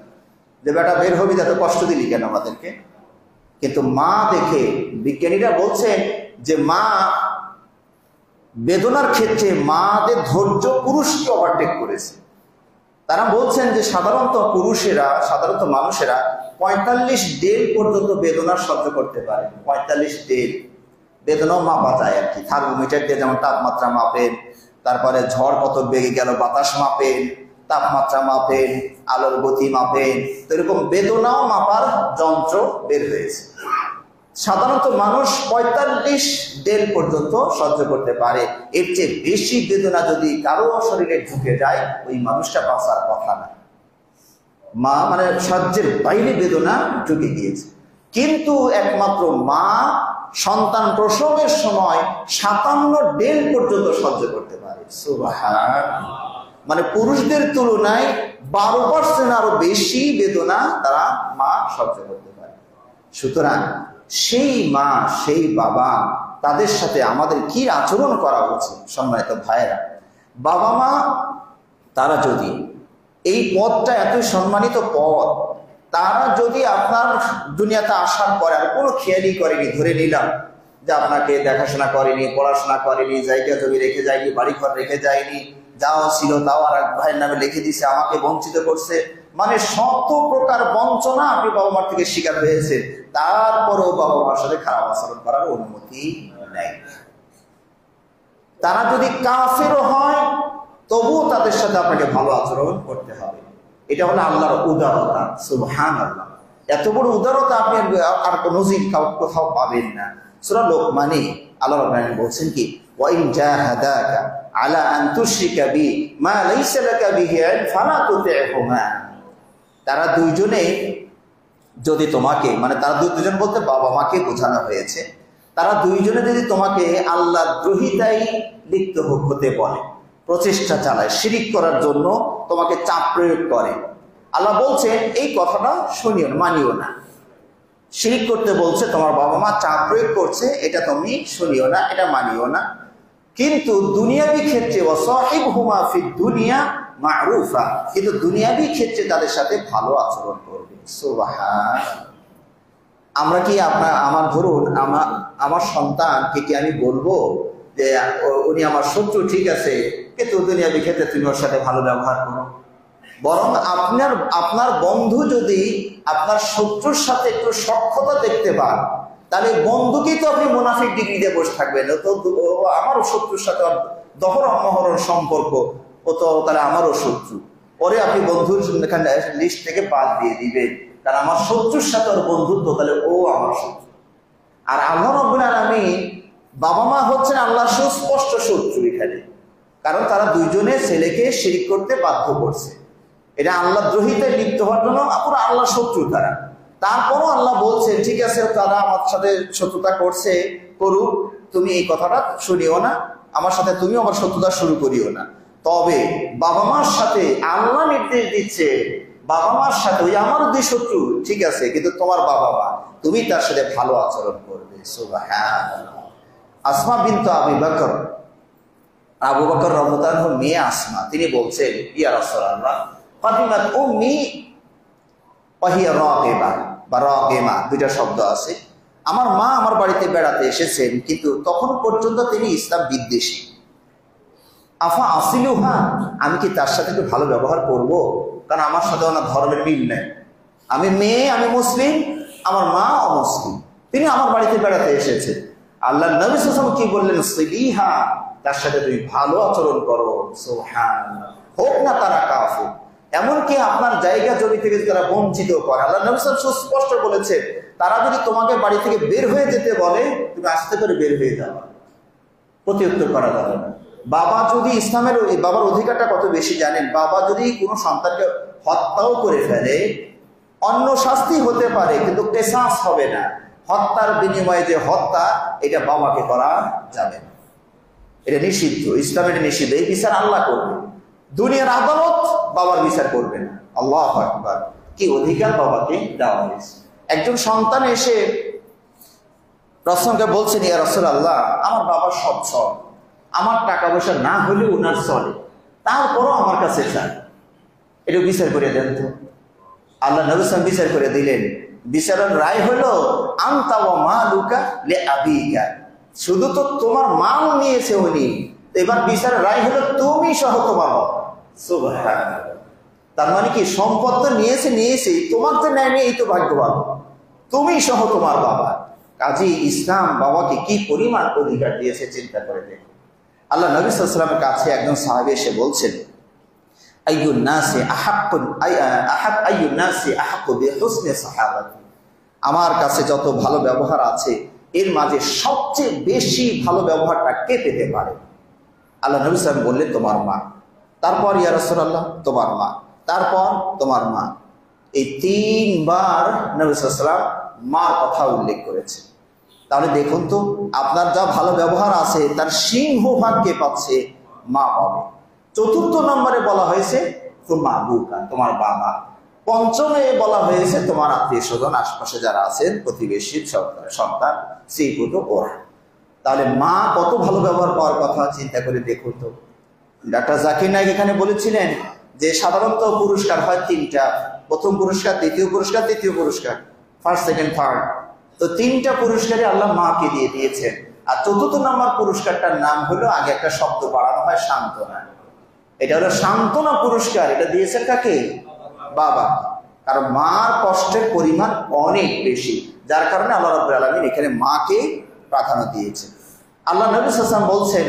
যে বেটা বের হবি, এত কষ্ট দিলি কেন আমাদেরকে। কিন্তু মা দেখে বিজ্ঞানীরা বলছেন যে মা বেদনার ক্ষেত্রে মাদের ধৈর্য পুরুষকে ওভারটেক করেছে। তারা বলছেন যে সাধারণত মানুষেরা 45 দিন পর্যন্ত বেদনা সহ্য করতে পারে। 45 দিন বেদনাও মাপা যায় আর কি, থার্মোমিটার দিয়ে যেমন তাপমাত্রা মাপেন, তারপরে ঝড় কত বেগে গেল বাতাস মাপেন, তাপমাত্রা মাপেন, আলোর গতি মাপেন, তো এরকম বেদনাও মাপার যন্ত্র বের হয়েছে। সাধারণত মানুষ 45 দিন পর্যন্ত সহ্য করতে পারে। এর চেয়ে বেশি বেদনা যদি কারো শরীরে ঢুকে যায়, ওই মানুষটা বাঁচার কথা না। মা মানে সহ্যের বাইরে বেদনা ঢুকে গিয়েছে। কিন্তু একমাত্র মা সন্তান প্রসবের সময় 57 দিন পর্যন্ত সহ্য করতে পারে। সুবহানাল্লাহ। মানে পুরুষদের তুলনায় 12% আরো বেশি বেদনা তারা মা সহ্য করতে পারে। সুতরাং সেই মা সেই বাবা তাদের সাথে আমাদের কি আচরণ করা উচিত? সম্মানিত ভাইয়েরা, বাবা মা তারা যদি এই পদটা এত সম্মানিত পদ, তারা যদি আপনার দুনিয়াতে আসার পরে আর কোনো খেয়ালই করেনি, ধরে নিলাম যে আপনাকে দেখাশোনা করেনি, পড়াশোনা করেনি, জায়গা জমি রেখে যায়নি, বাড়িঘর রেখে যায়নি, যাও ছিল তাও আর এক ভাইয়ের নামে লিখে দিছে, আমাকে বঞ্চিত করছে, মানে শত প্রকার বঞ্চনা আপনি বাবা মার থেকে শিকার হয়েছে, তারপরেও বাবা মার সাথে খারাপ আচরণ করার অনুমতি নেই। তারা যদি কাফেরও হয় তবুও তাদের সাথে আপনাকে ভালো আচরণ করতে হবে। এটা হলো আল্লাহর উদারতা। সুবহানাল্লাহ। এত বড় উদারতা আপনি আর নজির কোথাও পাবেন না। সূরা লোকমানে আল্লাহ রাব্বুল আলামিন বলছেন কি, ওয়া ইন জাহাদাকা আলা আন তুশরিকা বি মা লাইসা লাকা বিহি ইলম ফালা তুতি'হুমা। তারা দুইজনে যদি তোমাকে, মানে তারা দুইজন বলতে বাবা মাকে বোঝানো হয়েছে, তারা দুইজনে যদি তোমাকে আল্লাহ দ্রোহিতায় লিপ্ত হতে বলে, প্রচেষ্টা চালায়, শিরিক করার জন্য তোমাকে চাপ প্রয়োগ করে, আল্লাহ বলছেন এই কথাটা শুনিও না, মানিও না। শিরিক করতে বলছে, তোমার বাবা মা চাপ প্রয়োগ করছে, এটা তুমি শুনিও না, এটা মানিও না। কিন্তু দুনিয়াবি ক্ষেত্রে ওয়াসাহিবহুমা ফিদ দুনিয়া মা'রুফা, কিন্তু দুনিয়াবি ক্ষেত্রে তাদের সাথে ভালো আচরণ করবে। সুবহানাল্লাহ। আমরা কি আমার ধরুন আমার সন্তানকে কি আমি বলবো যে উনি আমার শত্রু, ঠিক আছে, কিন্তু দুনিয়াবি ক্ষেত্রে তুমি ওর সাথে ভালো ব্যবহার করো? বরং আপনার বন্ধু যদি আপনার শত্রুর সাথে একটু সখ্যতা দেখতে পান, তাহলে বন্ধুকেই তো আপনি মুনাফিক ডিগ্রি দিয়ে বসে থাকবেন। তো আমারও শত্রুর সাথে দহরম মহরম সম্পর্ক, ও তো তাহলে আমারও শত্রু, পরে আপনি বন্ধুর লিস্ট থেকে বাদ দিয়ে দিবেন, কারণ আমার শত্রুর সাথে ওর বন্ধুত্ব, তাহলে ও আমার শত্রু। আর আল্লাহ রাব্বুল আলামিন, বাবা মা হচ্ছেন আল্লাহর সুস্পষ্ট শত্রু এখানে, কারণ তারা দুইজনে ছেলেকে শিরিক করতে বাধ্য করছে। এটা আল্লাহ দ্রোহিতায় লিপ্ত হওয়ার জন্য পুরো আল্লাহ শত্রু তারা। তারপরও আল্লাহ বলছেন ঠিক আছে, তারা আমার সাথে শত্রুতা করছে, করুক, তুমি এই কথাটা শুনিও না, আমার সাথে তুমিও আবার শত্রুতা শুরু করিও না। তবে বাবা মার সাথে আল্লাহ নির্দেশ দিচ্ছে, বাবা মার সাথে ওই আমার দুই শত্রু, ঠিক আছে, কিন্তু তোমার বাবা মা, তুমি তার সাথে ভালো আচরণ করবে। সুবহানাল্লাহ। আসমা বিনতে আবু বকর, আবু বকর রাদিয়াল্লাহু আনহু মেয়ে আসমা, তিনি বলছেন, ইয়া রাসূলুল্লাহ, ফাতিমাত উম্মি ওয়া হিয়া রাগিবা বা রাগিমা, দুইটা শব্দ আছে। আমার মা আমার বাড়িতে বেড়াতে এসেছেন, কিন্তু তখন পর্যন্ত তিনি ইসলাম বিদ্বেষী। আফা আসিলুহা, আমি কি তার সাথে একটু ভালো ব্যবহার করব? কারণ আমার সাথে ওনার ধর্মের মিল নেই। আমি মেয়ে, আমি মুসলিম, আমার মা অমুসলিম, তিনি আমার বাড়িতে বেড়াতে এসেছেন। আল্লাহ নবী সাল্লাল্লাহু আলাইহি ওয়াসাল্লাম কি বললেন? সিলিহা, তার সাথে তুমি ভালো আচরণ করো। সুবহানাল্লাহ। হোক না তারা কাফির, এমনকি আপনার জায়গা জমি থেকে তারা বঞ্চিত করে। আল্লাহ নবী সাল্লাল্লাহু আলাইহি ওয়াসাল্লাম সুস্পষ্ট বলেছে, তারা যদি তোমাকে বাড়ি থেকে বের হয়ে যেতে বলে, তুমি আস্তে করে বের হয়ে যাও, প্রতিউত্তর করা যাবে না। বাবা যদি ইসলামের বাবার অধিকারটা কত বেশি জানেন, বাবা যদি কোনো সন্তানকে হত্যাও করে ফেলে, অন্য শাস্তি হতে পারে কিন্তু কিসাস হবে না। হত্যার বিনিময়ে যে হত্যা, এটা বাবাকে করা যাবে না, এটা নিষিদ্ধ, ইসলামের নিষিদ্ধ। এই বিচার আল্লাহ করবে, দুনিয়ার আদালত বাবার বিচার করবে না। আল্লাহু আকবার, কি অধিকার বাবাকে দেওয়া হয়েছে। একজন সন্তান এসে রাসূলকে বলছেন, ইয়া রাসূলুল্লাহ, আমার বাবার সব চল, আমার টাকা পয়সা না হলেও ওনার চলে, তারপরও আমার কাছে চান, এটা বিচার করে দেন তো। আল্লাহ নবী সাল্লাল্লাহু আলাইহি ওয়াসাল্লাম বিচার করে দিলেন। বিচারের রায় হলো, আনতা ওয়া মালুকা লিআবিকা, শুধু তো তোমার মাল নিয়েছে উনি, এবার বিচারের রায় হলো তুমি সহ তোমার বাবা। সুবহানাল্লাহ। তার মানে কি, সম্পদ তো নিয়েছেই, তোমার তো নেয়নি, এই তো ভাগ্যবান, তুমি সহ তোমার বাবা। কাজী ইসলাম বাবাকে কি পরিমাণ অধিকার দিয়েছে চিন্তা করে দেখো। আল্লাহ নবী সাল্লাল্লাহু আলাইহি ওয়াসাল্লামের কাছে একজন সাহাবী এসে বলছেন, আইয়ুন নাসি আহাক্কু বিহুসনি সাহাবাতি, আমার কাছে যত ভালো ব্যবহার আছে এর মাঝে সবচেয়ে বেশি ভালো ব্যবহারটা কে পেতে পারে? আল্লাহ নবী সাল্লাল্লাহু আলাইহি ওয়াসাল্লাম বললেন, তোমার মা। তারপর, ইয়া রাসূলুল্লাহ, তোমার মা। তারপর, তোমার মা। এই 3 বার নবী সাল্লাল্লাহু আলাইহি ওয়াসাল্লাম মার কথা উল্লেখ করেছে। তাহলে দেখুন তো, আপনার যা ভালো ব্যবহার আছে তার সিংহভাগ কে পাচ্ছে? মা পাবে। 4th নম্বরে বলা হয়েছে তোমার বুকা, তোমার বাবা। 5মে বলা হয়েছে তোমার আত্মীয় স্বজন, আশপাশে যারা আছেন, প্রতিবেশী, সন্তান, সেই পুত্র, ওরা। তাহলে মা কত ভালো ব্যবহার পাওয়ার কথা চিন্তা করে দেখুন তো। ডাক্তার জাকির নায়েক এখানে বলেছিলেন যে সাধারণত পুরস্কার হয় 3টা, প্রথম পুরস্কার, দ্বিতীয় পুরস্কার, তৃতীয় পুরস্কার, ফার্স্ট, সেকেন্ড, থার্ড। তো 3টা পুরস্কারই আল্লাহ মাকে দিয়ে দিয়েছেন। আর 4th নম্বর পুরস্কারটার নাম হলো, আগে একটা শব্দ বাড়ানো হয়, সান্ত্বনা। এটা হলো সান্ত্বনা পুরস্কার, এটা দিয়েছেন কাকে? বাবা। কারণ মার কষ্টের পরিমাণ অনেক বেশি, যার কারণে আল্লাহ রাব্বুল আলামিন এখানে মাকে প্রাধান্য দিয়েছেন। আল্লাহ নবী সাল্লাল্লাহু আলাইহি ওয়াসাল্লাম বলছেন,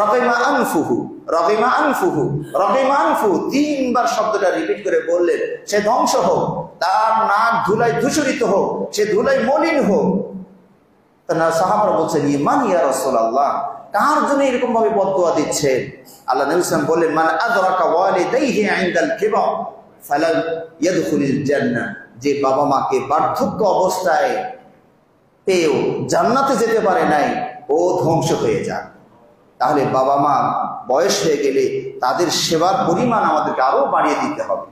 রাগিমা আনফুহু, রাগিমা আনফুহু, রাগিমা আনফুহু, 3 বার শব্দটা রিপিট করে বললেন, সে ধ্বংস হোক, তার নাক ধুলায় ধূসরিত হোক, সে ধুলায় মলিন হোক। তারা সাহাবারা বলছেন, ইমান ইয়া রাসূলুল্লাহ, কার জন্য এরকম ভাবে বদদুয়া দিচ্ছেন? আল্লাহ নবী সাল্লাল্লাহু আলাইহি ওয়াসাল্লাম বললেন, মান আদরাকা ওয়ালিদাইহি ইনদাল কিবার ফালান ইয়াদখুলুল জান্নাহ, যে বাবা মাকে বার্ধক্য অবস্থায় পেয়েও জান্নাতে যেতে পারে নাই, ও ধ্বংস হয়ে যাক। তাহলে বাবা মা বয়স হয়ে গেলে তাদের সেবার পরিমাণ আমাদেরকে আরো বাড়িয়ে দিতে হবে,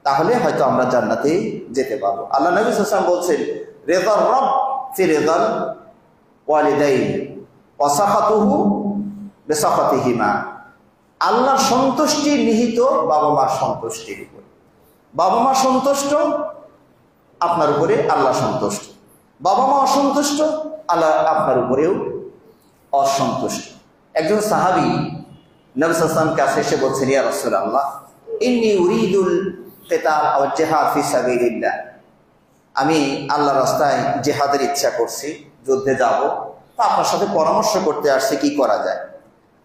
তাহলে হয়তো আমরা জান্নাতে যেতে পারবো। আল্লাহ নবী সাল্লাল্লাহু আলাইহি ওয়াসাল্লাম বলছেন, রিদার রব ফি রিদাল ওয়ালিদাইন ওয়া সাখাতুহু বিসাখাতিহিমা, আল্লাহর সন্তুষ্টি নিহিত বাবা মার সন্তুষ্টির উপরে। বাবা মা সন্তুষ্ট, আপনার উপরে আল্লাহ সন্তুষ্ট। বাবা মা অসন্তুষ্ট, আল্লাহ আপনার উপরেও অসন্তুষ্ট। একজন সাহাবী নবী সাল্লাল্লাহু আলাইহি ওয়াসাল্লামের কাছে এসে বলছেন, ইয়া রাসূলুল্লাহ, ইন্নী উরিদুল কিতাল আও জিহাদ ফি সাবিলিল্লাহ, আমি আল্লাহর রাস্তায় জিহাদের ইচ্ছা করছি, যুদ্ধে যাব, তো আপনার সাথে পরামর্শ করতে আসছে, কি করা যায়?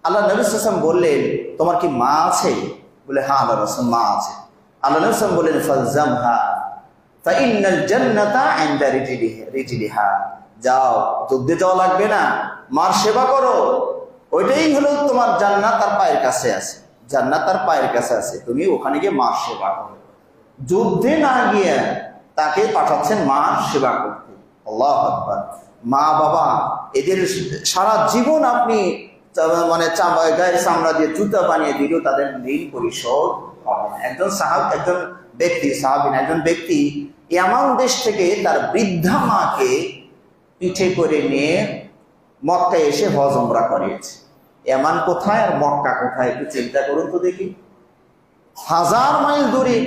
আল্লাহ নবী সাল্লাল্লাহু আলাইহি ওয়াসাল্লাম বললেন, তোমার কি মা আছে? বলে, হ্যাঁ আল্লাহ রাসূল, মা আছে। আল্লাহ নবী সাল্লাল্লাহু আলাইহি ওয়াসাল্লাম বললেন, ফালজামহা ফাইন্নাল জান্নাতা ইনদা রিজলিহা, যাও, যুদ্ধে যাওয়া লাগবে না, মার সেবা করো, ওইটাই হলো তোমার জান্নাত, তার পায়ের কাছে আছে, জান্নাত তার পায়ের কাছে আছে, তুমি ওখানে গিয়ে মার সেবা করো। যুদ্ধে না গিয়ে তাকে পাঠাচ্ছেন মার সেবা করতে। আল্লাহু আকবার। মা বাবা এদের সারা জীবন আপনি মানে গায়ের চামড়া দিয়ে জুতা বানিয়ে দিলেও তাদের ঋণ পরিশোধ হবে না। একজন ব্যক্তি ইয়ামান দেশ থেকে তার বৃদ্ধা মাকে পিঠে করে নিয়ে মক্কায় এসে হজ উমরা করিয়েছে। ইয়ামান কোথায় আর মক্কা কোথায়, একটু চিন্তা করুন তো দেখি। 1000 মাইল দূরে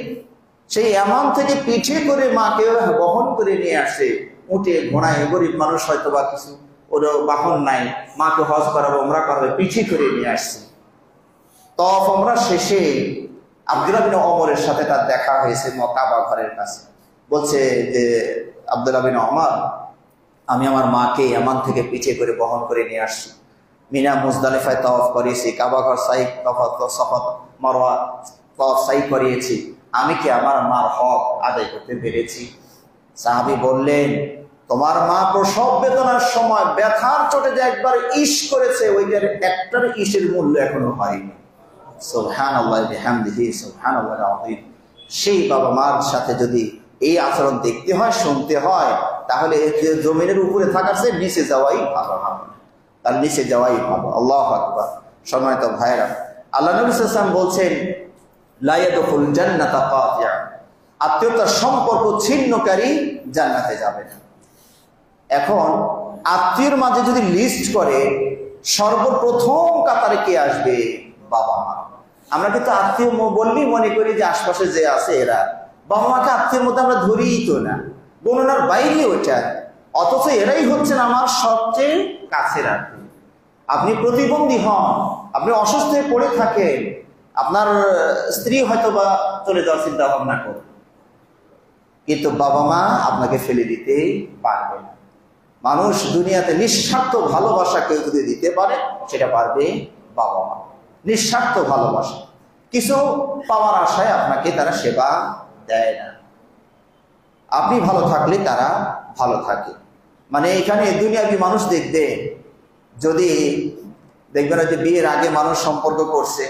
সেই ইয়ামান থেকে পিঠে করে মাকে বহন করে নিয়ে আসে, উঠে ঘোড়ায়। গরিব মানুষ হয়তো বা কিছু ওর বাহন নাই, মাকে হজ করাবে, উমরা করাবে, পিঠে করে নিয়ে আসছে। তওয়াফ উমরা শেষে আব্দুল্লাহ বিন ওমরের সাথে তার দেখা হয়েছে কাবা ঘরের কাছে। বলছে যে, আব্দুল্লাহ বিন ওমর, আমি আমার মাকে ইয়ামান থেকে পিঠে করে বহন করে নিয়ে আসছি, মিনা মুজদালিফায় তাওয়াফ করিয়েছি, কাবা ঘর সাই সাফা মারওয়া তাওয়াফ সাই করিয়েছি, আমি কি আমার মার হক আদায় করতে পেরেছি? সাহাবী বললেন, তোমার মা প্রসব বেদনার সময় ব্যথার চোটে যে একবার ইশ করেছে, ওইটার একটার ইশের মূল্য এখনো হয়নি। সুবহানাল্লাহ বিহামদিহি সুবহানাল্লাহিল আযীম। সেই বাবা মার সাথে যদি এই আচরণ দেখতে হয়, শুনতে হয়, তাহলে জমিনের উপরে থাকার চেয়ে নিচে যাওয়াই ভালো হবে, তার নিচে যাওয়াই ভালো। আল্লাহু আকবার। সম্মানিত ভাইরা, আল্লাহ নবী সাল্লাল্লাহু আলাইহি ওয়াসাল্লাম বলছেন, লা ইয়াদখুল জান্নাতা কাতিআ, আত্মীয়তার সম্পর্ক ছিন্নকারী জান্নাতে যাবে না। এখন আত্মীয়র মাঝে যদি লিস্ট করে সর্বপ্রথম কাতারে কে আসবে? বাবা মা। আমরা কিন্তু আত্মীয় বললেই মনে করি যে আশপাশে যে আছে এরা। বাবা মাকে আত্মীয়ের মধ্যে আমরা ধরিই তো না, গণনার বাইরে ওটা। অথচ এরাই হচ্ছেন আমার সবচেয়ে কাছের আত্মীয়। আপনি প্রতিবন্ধী হন, আপনি অসুস্থ হয়ে পড়ে থাকেন, আপনার স্ত্রী হয়তো বা চলে যাওয়ার চিন্তা ভাবনা করে, কিন্তু বাবা মা আপনাকে ফেলে দিতে পারবে না। মানুষ দুনিয়াতে নিঃস্বার্থ ভালোবাসা কেউ যদি দিতে পারে, সেটা পারবে বাবা মা। নিঃস্বার্থ ভালোবাসা, কিছু পাওয়ার আশায় আপনাকে তারা সেবা দেয় না। আপনি ভালো থাকলে তারা ভালো থাকে। মানে এখানে দুনিয়াবি মানুষ দেখবে, যদি দেখবেন যে বিয়ের আগে মানুষ সম্পর্ক করছে,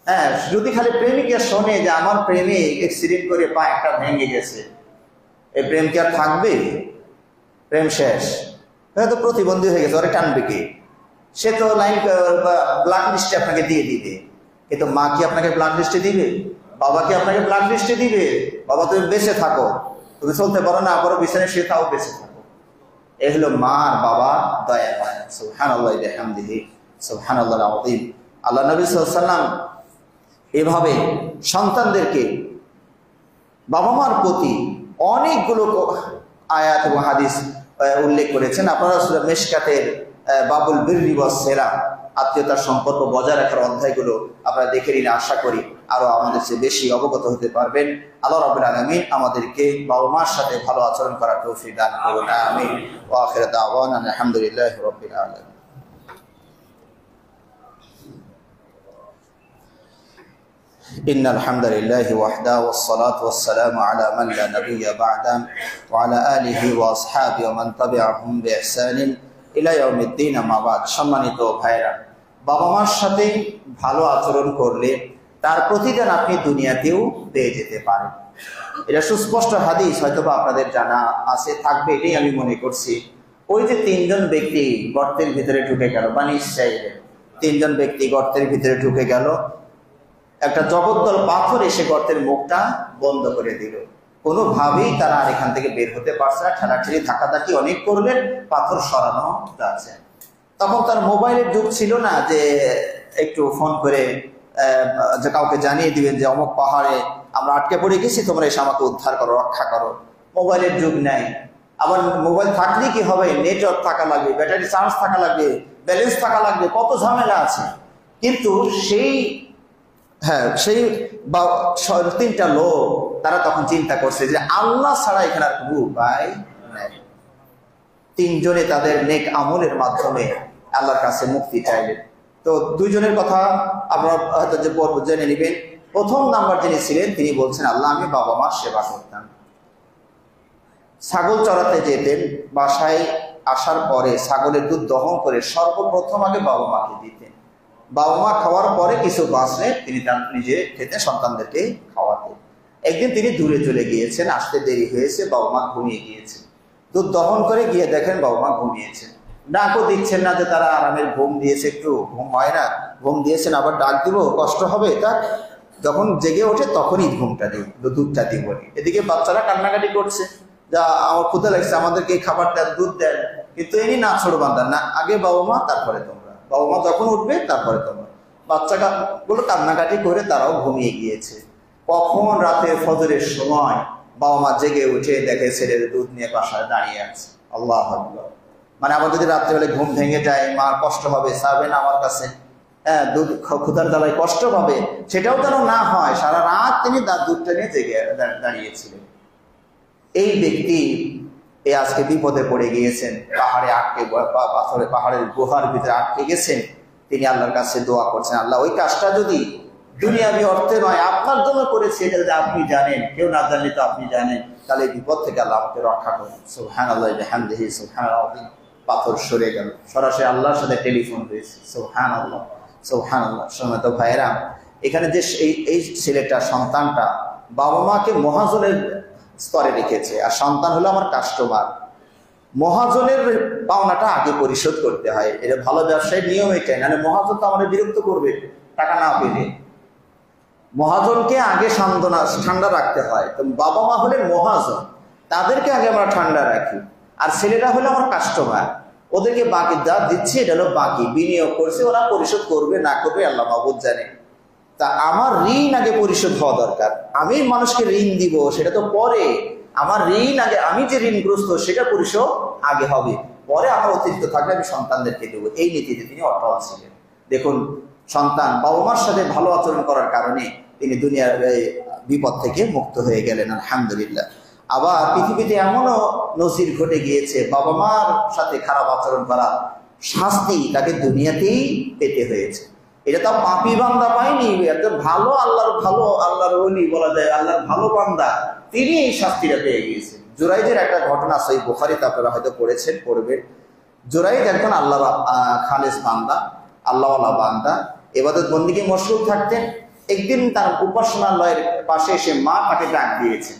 হ্যাঁ, যদি খালি প্রেমিকা শোনে যে আমার প্রেমিক অ্যাক্সিডেন্ট করে পা একটা ভেঙে গেছে, এই প্রেম কি আর থাকবে? প্রেম শেষ। হয়তো প্রতিবন্ধী হয়ে গেছে, ওরা টানবে কে? সে তো লাইন ব্ল্যাক লিস্টে আপনাকে দিয়ে দিবে। কিন্তু মা কি আপনাকে ব্ল্যাক লিস্টে দিবে? বাবা কি আপনাকে ব্ল্যাক লিস্টে দিবে? বাবা তুমি বেঁচে থাকো, তুমি চলতে পারো না, আবারও বিছানায় শুয়ে তাও বেঁচে থাকো। এ হলো মা আর বাবা দয়া হয়। সুবহানাল্লাহি বিহামদিহি সুবহানাল্লাহিল আযীম। আল্লাহ নবী সাল্লাল্লাহু আলাইহি ওয়াসাল্লাম এভাবে সন্তানদেরকে বাবা মার প্রতি অনেকগুলো আয়াত এবং হাদিস উল্লেখ করেছেন। আপনারা সূরা মিশকাতের বাবুল বিররি ওয়াস সিলা, আত্মীয়তার সম্পর্ক বজায় রাখার অধ্যায়গুলো আপনারা দেখে নিলে আশা করি আরো আমাদের চেয়ে বেশি অবগত হতে পারবেন। আল্লাহ রাব্বুল আলামিন আমাদেরকে বাবা মার সাথে ভালো আচরণ করার তৌফিক দান করুন। আমিন। ওয়া আখিরু দাওয়ানা আলহামদুলিল্লাহি রাব্বিল আলামিন। إن الحمد لله وحده والصلاة والسلام على من لا نبي بعده وعلى آله وأصحابه ومن تبعهم بإحسان إلى يوم الدين أما بعد। সম্মানিত ভাইরা, বাবা মার সাথে ভালো আচরণ করলে তার প্রতিদান আপনি দুনিয়াতেও পেয়ে যেতে পারেন। এটা সুস্পষ্ট হাদিস, হয়তো বা আপনাদের জানা আছে, থাকবে এটাই আমি মনে করছি। ওই যে তিনজন ব্যক্তি গর্তের ভিতরে ঢুকে গেল, বনী ইসরাঈলের তিনজন ব্যক্তি গর্তের ভিতরে ঢুকে গেল, একটা জগদ্দল পাথর এসে গর্তের মুখটা বন্ধ করে দিল। কোনোভাবেই তারা আর এখান থেকে বের হতে পারছে না। ঠেলাঠেলি ধাক্কাধাক্কি অনেক করলেন, পাথর সরানো যাচ্ছে। তখন তার মোবাইলের যুগ ছিল না যে একটু ফোন করে যে কাউকে জানিয়ে দিবেন যে অমুক পাহাড়ে আমরা আটকে পড়ে গেছি, তোমরা এসে আমাকে উদ্ধার করো, রক্ষা করো। মোবাইলের যুগ নেই। আবার মোবাইল থাকলে কি হবে? নেটওয়ার্ক থাকা লাগবে, ব্যাটারি চার্জ থাকা লাগবে, ব্যালেন্স থাকা লাগবে, কত ঝামেলা আছে। কিন্তু সেই তিনটা লোক তারা তখন চিন্তা করছে যে আল্লাহ ছাড়া এখানে আর কোনো উপায় নেই। তিনজনে তাদের নেক আমলের মাধ্যমে আল্লাহর কাছে মুক্তি চাইলেন। তো দুইজনের কথা আপনারা হয়তো যে জেনে নেবেন। প্রথম নাম্বার যিনি ছিলেন তিনি বলছেন, আল্লাহ আমি বাবা মার সেবা করতাম, ছাগল চড়াতে যেতেন, বাসায় আসার পরে ছাগলের দুধ দহন করে সর্বপ্রথম আগে বাবা মাকে দিতেন। বাবা মা খাওয়ার পরে কিছু বাঁচলে তিনি তার নিজে খেতে সন্তানদেরকে খাওয়াতেন। একদিন তিনি দূরে চলে গিয়েছেন, আসতে দেরি হয়েছে, বাবা মা ঘুমিয়ে গিয়েছেন। দুধ দহন করে গিয়ে দেখেন বাবা মা ঘুমিয়েছেন, ডাকও দিচ্ছেন না যে তারা আরামের ঘুম দিয়েছে, একটু ঘুম হয় না, ঘুম দিয়েছেন আবার ডাক দিব কষ্ট হবে, তা যখন জেগে ওঠে তখনই ঘুমটা দিব, দুধটা দিব। এদিকে বাচ্চারা কান্নাকাটি করছে, যা আমার ক্ষুধা লাগছে, আমাদেরকে খাবার দেন, দুধ দেন, কিন্তু এনি না ছোট বান্ধার না, আগে বাবা মা তারপরে তোমরা। বাবা মা যখন উঠবে তারপরে তোমরা। বাচ্চাগুলো কান্নাকাটি করে তারাও ঘুমিয়ে গিয়েছে। কখন রাতের ফজরের সময় বাবা মা জেগে উঠে দেখে ছেলের দুধ নিয়ে বাসায় দাঁড়িয়ে আছে। আল্লাহু আকবার। মানে আমার যদি রাত্রেবেলা ঘুম ভেঙে যায়, মার কষ্ট হবে, চাবে না আমার কাছে, হ্যাঁ, দুধ ক্ষুধার জ্বালায় কষ্ট পাবে, সেটাও যেন না হয়। সারা রাত তিনি দুধটা নিয়ে জেগে দাঁড়িয়েছিলেন। এই ব্যক্তি এই আজকে বিপদে পড়ে গিয়েছেন, পাহাড়ে আটকে পাহাড়ের গুহার ভিতরে আটকে গেছেন, তিনি আল্লাহর কাছে দোয়া করছেন, আল্লাহ ওই কাজটা যদি দুনিয়াবি অর্থে নয় আপনার জন্য করেছে, এটা যদি আপনি জানেন, কেউ না জানলে তো আপনি জানেন, তাহলে বিপদ থেকে আল্লাহ আমাকে রক্ষা করুন। সুবহানাল্লাহ বিহামদিহি সুবহানাল্লাহ। পাথর সরে গেল, সরাসরি আল্লাহর সাথে টেলিফোন হয়েছে। সুবহানাল্লাহ সুবহানাল্লাহ। সম্মানিত ভাইরা, এখানে যে এই ছেলেটা, সন্তানটা বাবা মাকে মহাজনের স্তরে রেখেছে, আর সন্তান হলো আমার কাস্টমার। মহাজনের পাওনাটা আগে পরিশোধ করতে হয়, এটা ভালো ব্যবসায়ীর নিয়ম এটাই, নাহলে মহাজন তো আমাদের বিরক্ত করবে টাকা না পেলে। মহাজনকে আগে ঠান্ডা রাখতে হয়। তো বাবা মা হলেন মহাজন, তাদেরকে আগে আমরা ঠান্ডা রাখি, আর ছেলেরা হলো আমার কাস্টমার, ওদেরকে বাকি যা দিচ্ছি এটা হলো বাকি, বিনিয়োগ করছে, ওরা পরিশোধ করবে না করবে আল্লাহ মাহবুব জানে। তা আমার ঋণ আগে পরিশোধ হওয়া দরকার। আমি মানুষকে ঋণ দিব সেটা তো পরে, আমার ঋণ আগে, আমি যে ঋণগ্রস্ত সেটা পরিশোধ আগে হবে, পরে আমার অতিরিক্ত থাকলে আমি সন্তানদেরকে দেবো। এই নীতিতে তিনি অটল ছিলেন। দেখুন, সন্তান বাবা মার সাথে ভালো আচরণ করার কারণে তিনি দুনিয়ার বিপদ থেকে মুক্ত হয়ে গেলেন, আলহামদুলিল্লাহ। আবার পৃথিবীতে এমনও নজির ঘটে গিয়েছে, বাবা মার সাথে খারাপ আচরণ করা শাস্তি তাকে দুনিয়াতেই পেতে হয়েছে। এটা তো পাপী বান্দা পায়নি, একজন আল্লাহর ওলি বলা যায়, আল্লাহর ভালো বান্দা, তিনি এই শাস্তিটা পেয়ে গিয়েছেন। জুরাইজের একটা ঘটনা সহিহ বুখারীতে আপনারা হয়তো পড়বেন। জুরাইজ একজন আল্লাহর খালেস বান্দা, আল্লাহওয়ালা বান্দা, ইবাদত বন্দেগী মশগুল থাকতেন। একদিন তার উপাসনালয়ের পাশে এসে মা তাকে ডাক দিয়েছেন,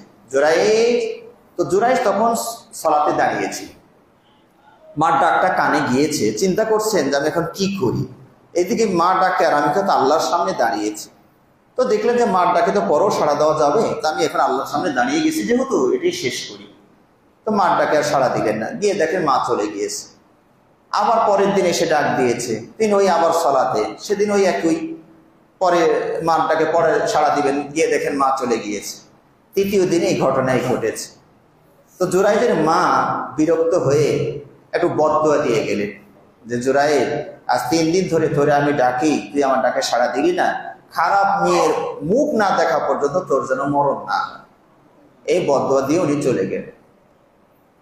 জুরাইজ তখন সালাতে দাঁড়িয়েছে, মার ডাকটা কানে গিয়েছে, চিন্তা করছেন যে আমি এখন কি করি। এদিকে মা ডাকে আর আমি তো আল্লাহর সামনে দাঁড়িয়েছি। তো দেখলেন যে মার ডাকে তো পরেও সাড়া দেওয়া যাবে, তা আমি এখন আল্লাহর সামনে দাঁড়িয়ে গেছি যেহেতু, এটাই শেষ করি। তো মার ডাকে আর সাড়া দিলেন না, গিয়ে দেখেন মা চলে গিয়েছে। আবার পরের দিন এসে ডাক দিয়েছে, তিনি ওই আবার সালাতে, সেদিন ওই একই, পরে মার ডাকে পরে সাড়া দিবেন, গিয়ে দেখেন মা চলে গিয়েছে। তৃতীয় দিনে এই ঘটনাই ঘটেছে। তো জুরাইজের মা বিরক্ত হয়ে একটু বদদোয়া দিয়ে গেলেন যে, জুরাইজ, আজ 3 দিন ধরে আমি ডাকি, তুই আমার ডাকে সাড়া দিলি না, খারাপ মেয়ের মুখ না দেখা পর্যন্ত তোর যেন মরণ না হয়। এই বদদোয়া দিয়ে উনি চলে গেলেন।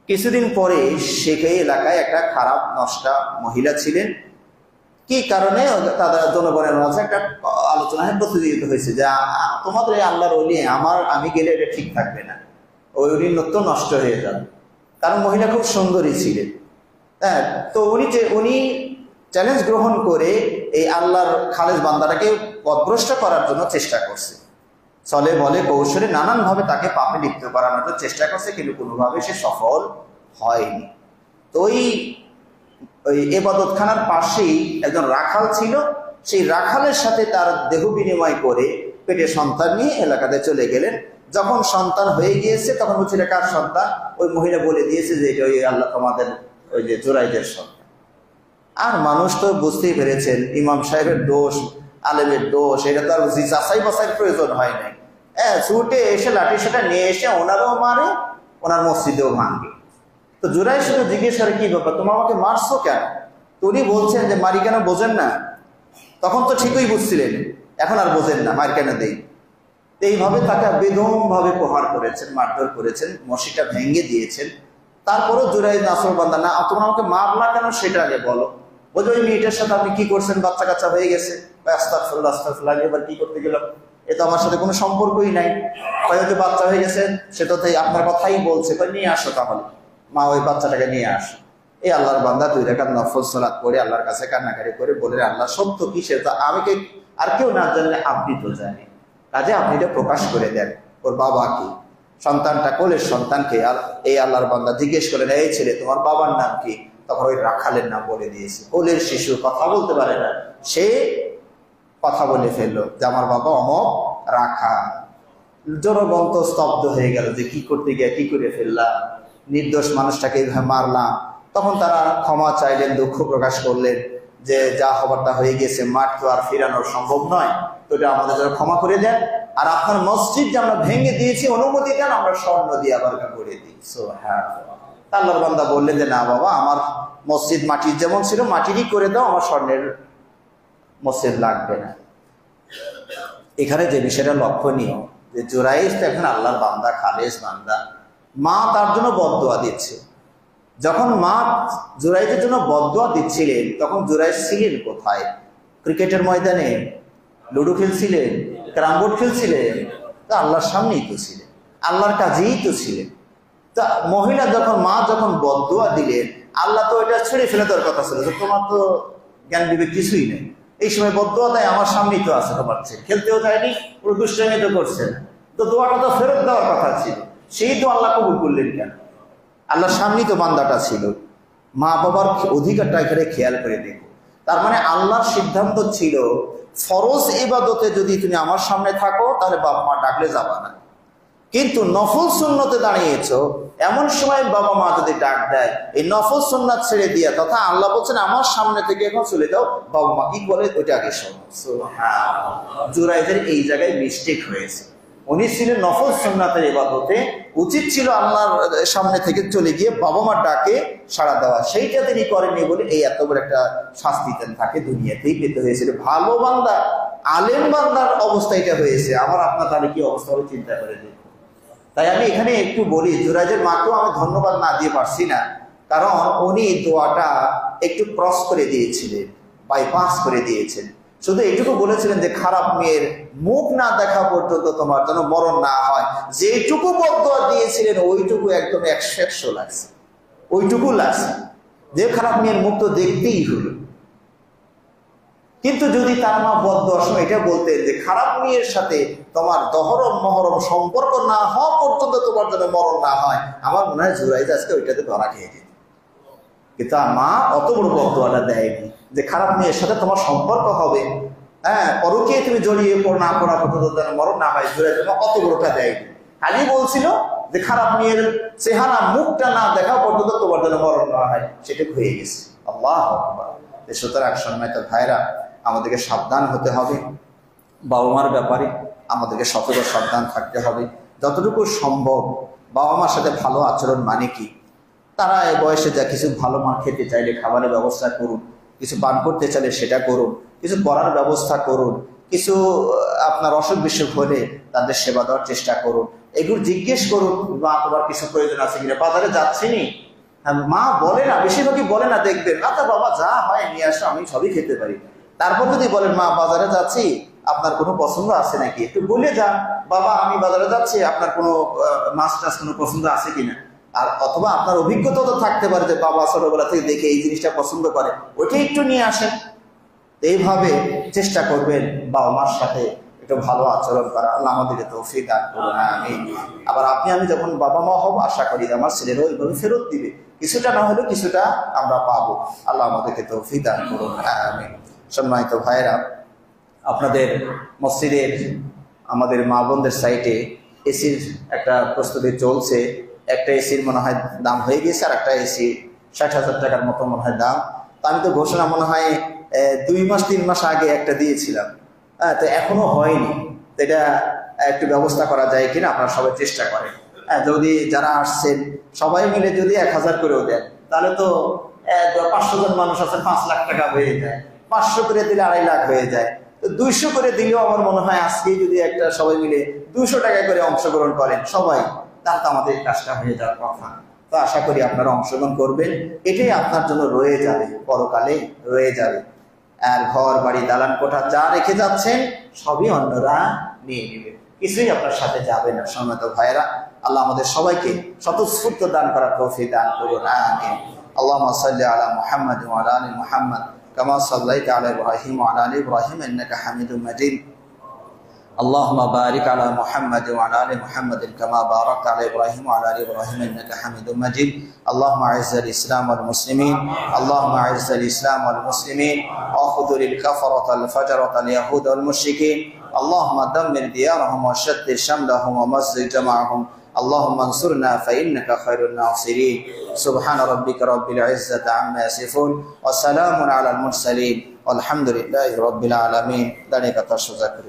কিছুদিন পরে সেই এলাকায় একটা খারাপ নষ্টা মহিলা ছিলেন। কি কারণে তাদের জনগণের মাঝে একটা আলোচনায় প্রতিযোগিতা হয়েছে যে তোমাদের এই আল্লাহর ওলি আমি গেলে এটা ঠিক থাকবে না, ওই উন্নত নষ্ট হয়ে যাবে। কারণ মহিলা খুব সুন্দরী ছিলেন। হ্যাঁ, তো উনি চ্যালেঞ্জ গ্রহণ করে এই আল্লাহর খালেস বান্দাটাকে পথভ্রষ্ট করার জন্য চেষ্টা করছে। চলে বলে কৌশলে নানানভাবে তাকে পাপে লিপ্ত করানোর চেষ্টা করছে, কিন্তু কোনোভাবে সে সফল হয়নি। তো ওই ইবাদতখানার পাশেই একজন রাখাল ছিল, সেই রাখালের সাথে তার দেহ বিনিময় করে পেটে সন্তান নিয়ে এলাকাতে চলে গেলেন। যখন সন্তান হয়ে গিয়েছে তখন বলছিল কার সন্তান, ওই মহিলা বলে দিয়েছে যে এটা ওই আল্লাহ তোমাদের ওই যে জুরাইজের সন্তান। আর মানুষ তো বুঝতেই পেরেছেন ইমাম সাহেবের দোষ, আলেমের দোষ, এটা তো আর যাচাই বাছাইয়ের প্রয়োজন হয় নাই। ছুটে এসে লাঠি সেটা নিয়ে এসে ওনারও মারে, ওনার মসজিদেও ভাঙবে। তো জুরাইজ শুধু জিজ্ঞেস করে, কি ব্যাপার, তোমার আমাকে মারছো কেন? তো উনি বলছেন যে মারি কেন বোঝেন না? তখন তো ঠিকই বুঝছিলেন, এখন আর বোঝেন না, মার কেন দেই। এইভাবে তাকে বেদমভাবে প্রহার করেছেন, মারধর করেছেন, মসজিদটা ভেঙে দিয়েছেন। তারপরেও জুরাইজ নাফরবান্দা, না তোমরা আমাকে মারলা কেন সেটা আগে বলো। বলছে ওই মেয়েটার সাথে আপনি কি করছেন, বাচ্চা কাচ্চা হয়ে গেছে। আস্তাগফিরুল্লাহ, এবার কি করতে গেলাম, এ তো আমার সাথে কোনো সম্পর্কই নাই। হয়তো বাচ্চা হয়ে গেছে, সেটা তো আপনার কথাই বলছে, নিয়ে আসো তাহলে। মা ওই বাচ্চাটাকে নিয়ে আসো। এই আল্লাহর বান্দা 2 রাকাত নফল সালাত করে আল্লাহর কাছে কান্নাকারি করে বলে, আল্লাহ সত্য কি সেটা আমাকে আর কেউ না জানলে আপনি তো জানেন, কাজে আপনি এটা প্রকাশ করে দেন। ওর বাবা কি, সন্তানটা কোলের সন্তানকে। আর এই আল্লাহর বান্দা জিজ্ঞেস করেন, এই ছেলে তোমার বাবার নাম কি? তখন ওই রাখালের নাম বলে দিয়েছে। কোলের শিশু কথা বলতে পারে না, সে কথা বলে ফেললো যে আমার বাবা অমক রাখাল। জনগণ তো স্তব্ধ হয়ে গেল যে কি করতে গিয়ে কি করে ফেললাম, নির্দোষ মানুষটাকে এইভাবে মারলাম। তখন তারা ক্ষমা চাইলেন, দুঃখ প্রকাশ করলেন যে যা হবার তা হয়ে গেছে, মাঠ তো আর ফেরানোর সম্ভব নয়, তো এটা আমাদের জন্য ক্ষমা করে দেন। আর আপনার মসজিদ যে আমরা ভেঙে দিয়েছি অনুমতি দেন, আমরা স্বর্ণ দিয়ে আবার করে দিই। হ্যাঁ, আল্লাহর বান্দা বললেন যে না বাবা, আমার মসজিদ মাটির যেমন ছিল মাটিরই করে দাও, আমার স্বর্ণের মসজিদ লাগবে না। এখানে যে বিষয়টা লক্ষণীয় যে জুরাইজ তো এখন আল্লাহর বান্দা, খালেস বান্দা, মা তার জন্য বদদোয়া দিচ্ছে। যখন মা জুরাইজের জন্য বদদুয়া দিচ্ছিলেন তখন জুরাইজ ছিলেন কোথায়? ক্রিকেটের ময়দানে, লুডো খেলছিলেন, ক্যারাম বোর্ড খেলছিলেন? তা আল্লাহর সামনেই তো ছিলেন, আল্লাহর কাজেই তো ছিলেন। তা মহিলা যখন মা যখন বদদুয়া দিলেন, আল্লাহ তো এটা ছেড়ে ফেলে দেওয়ার কথা ছিল যে তোমার তো জ্ঞান বিবেক কিছুই নেই, এই সময় বদদুয়া দেয় আমার সামনেই তো আছে, তোমার ছেলে খেলতেও যায়নি, পুরো দুষ্টামি তো করছে না, তো দোয়াটা তো ফেরত দেওয়ার কথা ছিল, সেই তো আল্লাহ কবুল করলেন কেন? আল্লাহর সামনেই তো বান্দাটা ছিল। মা বাবার অধিকারটা এখানে খেয়াল করে দেখো। তার মানে আল্লাহর সিদ্ধান্ত ছিল ফরজ ইবাদতে যদি তুমি আমার সামনে থাকো তাহলে বাবা মা ডাকলে যাবা না, কিন্তু নফল সুন্নতে দাঁড়িয়েছো, এমন সময় বাবা মা যদি ডাক দেয় এই নফল সুন্নাত ছেড়ে দিয়া, তথা আল্লাহ বলছেন আমার সামনে থেকে এখন চলে যাও, বাবা মা কি বলে ওইটা আগে শোনো। জুরাইজের এই জায়গায় মিস্টেক হয়েছে। উনি ছিলেন নফল সুন্নাতের ইবাদতে, উচিত ছিল আল্লাহর সামনে থেকে চলে গিয়ে বাবা মার ডাকে সাড়া দেওয়া, সেইটা তিনি করেননি বলে এই এত বড় একটা শাস্তি তাকে দুনিয়াতেই পেতে হয়েছিল। ভালো বান্দা, আলেম বান্দার অবস্থা এটা হয়েছে, আমার আপনার তাহলে কি অবস্থা হবে চিন্তা করে দেখুন। তাই আমি এখানে একটু বলি, জুরাইজের মাকেও আমি ধন্যবাদ না দিয়ে পারছি না, কারণ উনি দোয়াটা একটু ক্রস করে দিয়েছিলেন, বাইপাস করে দিয়েছেন। শুধু এইটুকু বলেছিলেন যে খারাপ মেয়ের মুখ না দেখা পর্যন্ত তোমার যেন মরণ না হয়। যেটুকু বদদুয়া দিয়েছিলেন ওইটুকু একদম 100 লাগছে, ওইটুকু লাগছে যে খারাপ মেয়ের মুখ তো দেখতেই হলো। কিন্তু যদি তার মা বদদুয়ার সময় এটা বলতেন যে খারাপ মেয়ের সাথে তোমার দহরম মহরম সম্পর্ক না হওয়া পর্যন্ত তোমার যেন মরণ না হয়, আমার মনে হয় জুরাইজ আজকে ওইটাতে ধরা খেয়ে যেত। কিন্তু মা অত বড় বদদুয়াটা দেয়নি যে খারাপ মেয়ের সাথে তোমার সম্পর্ক হবে, হ্যাঁ পরকে তুমি জড়িয়ে না পড়া পর্যন্ত যেন মরণ না হয়, জুরাইজ অত বড়টা দেয়নি। খালি বলছিল যে খারাপ মেয়ের চেহারা মুখটা না দেখা পর্যন্ত তোমার যেন মরণ না হয়, সেটা হয়ে গেছে। আল্লাহু আকবার। সুতরাং সম্মানিত ভাইরা, আমাদেরকে সাবধান হতে হবে, বাবা মার ব্যাপারে আমাদেরকে সতর্ক সাবধান থাকতে হবে। যতটুকু সম্ভব বাবা মার সাথে ভালো আচরণ মানে কি, তারা এই বয়সে যা কিছু ভালো মা খেতে চাইলে খাবারের ব্যবস্থা করুন, কিছু পান করতে চাইলে সেটা করুন, কিছু করার ব্যবস্থা করুন, কিছু আপনার অসুখ বিসুখ হলে তাদের সেবা দেওয়ার চেষ্টা করুন, এগুলো জিজ্ঞেস করুন মা তোমার কিছু প্রয়োজন আছে কিনা, বাজারে যাচ্ছিনি, মা বলে না, বেশিরভাগই বলে না, দেখবেন আচ্ছা বাবা যা হয় নিয়ে আসো, আমি সবই খেতে পারি। তারপর যদি বলেন মা বাজারে যাচ্ছি, আপনার কোনো পছন্দ আছে নাকি, একটু বলে যান বাবা আমি বাজারে যাচ্ছি, আপনার কোনো মাছ টাছ কোনো পছন্দ আছে কিনা। আর অথবা আপনার অভিজ্ঞতা তো থাকতে পারে যে বাবা ছোটবেলা থেকে দেখে এই জিনিসটা পছন্দ করে, ওইটাই একটু নিয়ে আসেন। এইভাবে চেষ্টা করবেন বাবা মার সাথে একটু ভালো আচরণ করা। আল্লাহ আমাদেরকে তৌফিক দান করুন, আমিন। আবার আপনি আমি যখন বাবা মা হব, আশা করি আমার ছেলেরাও এইভাবে ফেরত দিবে, কিছুটা না হলেও কিছুটা আমরা পাবো। আল্লাহ আমাদেরকে তৌফিক দান করুন, আমিন। সম্মানিত ভাইয়েরা, আপনাদের মসজিদের আমাদের মা বোনদের সাইটে এসির একটা প্রস্তুতি চলছে। একটা এসির মনে হয় দাম হয়ে গেছে, আর একটা এসি 60,000 টাকার মতো মনে হয় দাম। তো আমি তো ঘোষণা মনে হয় 2 মাস 3 মাস আগে একটা দিয়েছিলাম, হ্যাঁ, তো এখনো হয়নি। তো এটা একটু ব্যবস্থা করা যায় কিনা আপনারা সবাই চেষ্টা করেন। হ্যাঁ, যদি যারা আসছেন সবাই মিলে যদি 1000 করেও দেন, তাহলে তো 500 জন মানুষ আছে, 5 লাখ টাকা হয়ে যায়। 500 করে দিলে 2.5 লাখ হয়ে যায়। তো 200 করে দিলেও আমার মনে হয় আজকেই যদি একটা সবাই মিলে 200 টাকা করে অংশগ্রহণ করেন সবাই, তাহলে তো আমাদের কাজটা হয়ে যাওয়ার কথা। তো আশা করি আপনারা অংশগ্রহণ করবেন, এটাই আপনার জন্য রয়ে যাবে, পরকালে রয়ে যাবে। আর ঘর বাড়ি দালান কোঠা যা রেখে যাচ্ছেন সবই অন্যরা নিয়ে নেবে, কিছুই আপনার সাথে যাবে না। সম্মানিত ভাইরা, আল্লাহ আমাদের সবাইকে স্বতঃস্ফূর্ত দান করার তৌফিক দান করুন, আমিন। আল্লাহুম্মা সাল্লি আলা মুহাম্মাদ ওয়া আলা আলি মুহাম্মাদ কামা সাল্লাইতা আলা ইব্রাহিম ওয়া আলা আলি ইব্রাহিম ইন্নাকা হামিদুম মাজিদ। اللهم بارك على محمد وعلى ال محمد كما باركت على ابراهيم وعلى ال ابراهيم انك حميد مجيد. اللهم اعز الاسلام والمسلمين، اللهم اعز الاسلام والمسلمين، واخذل الكفرة الفجرة اليهود والمشركين، اللهم دمر ديارهم وشتت شملهم ومزق جمعهم، اللهم انصرنا فانك خير الناصرين. سبحان ربك رب العزة عما يصفون وسلام على المرسلين والحمد لله رب العالمين. ذلك تشكر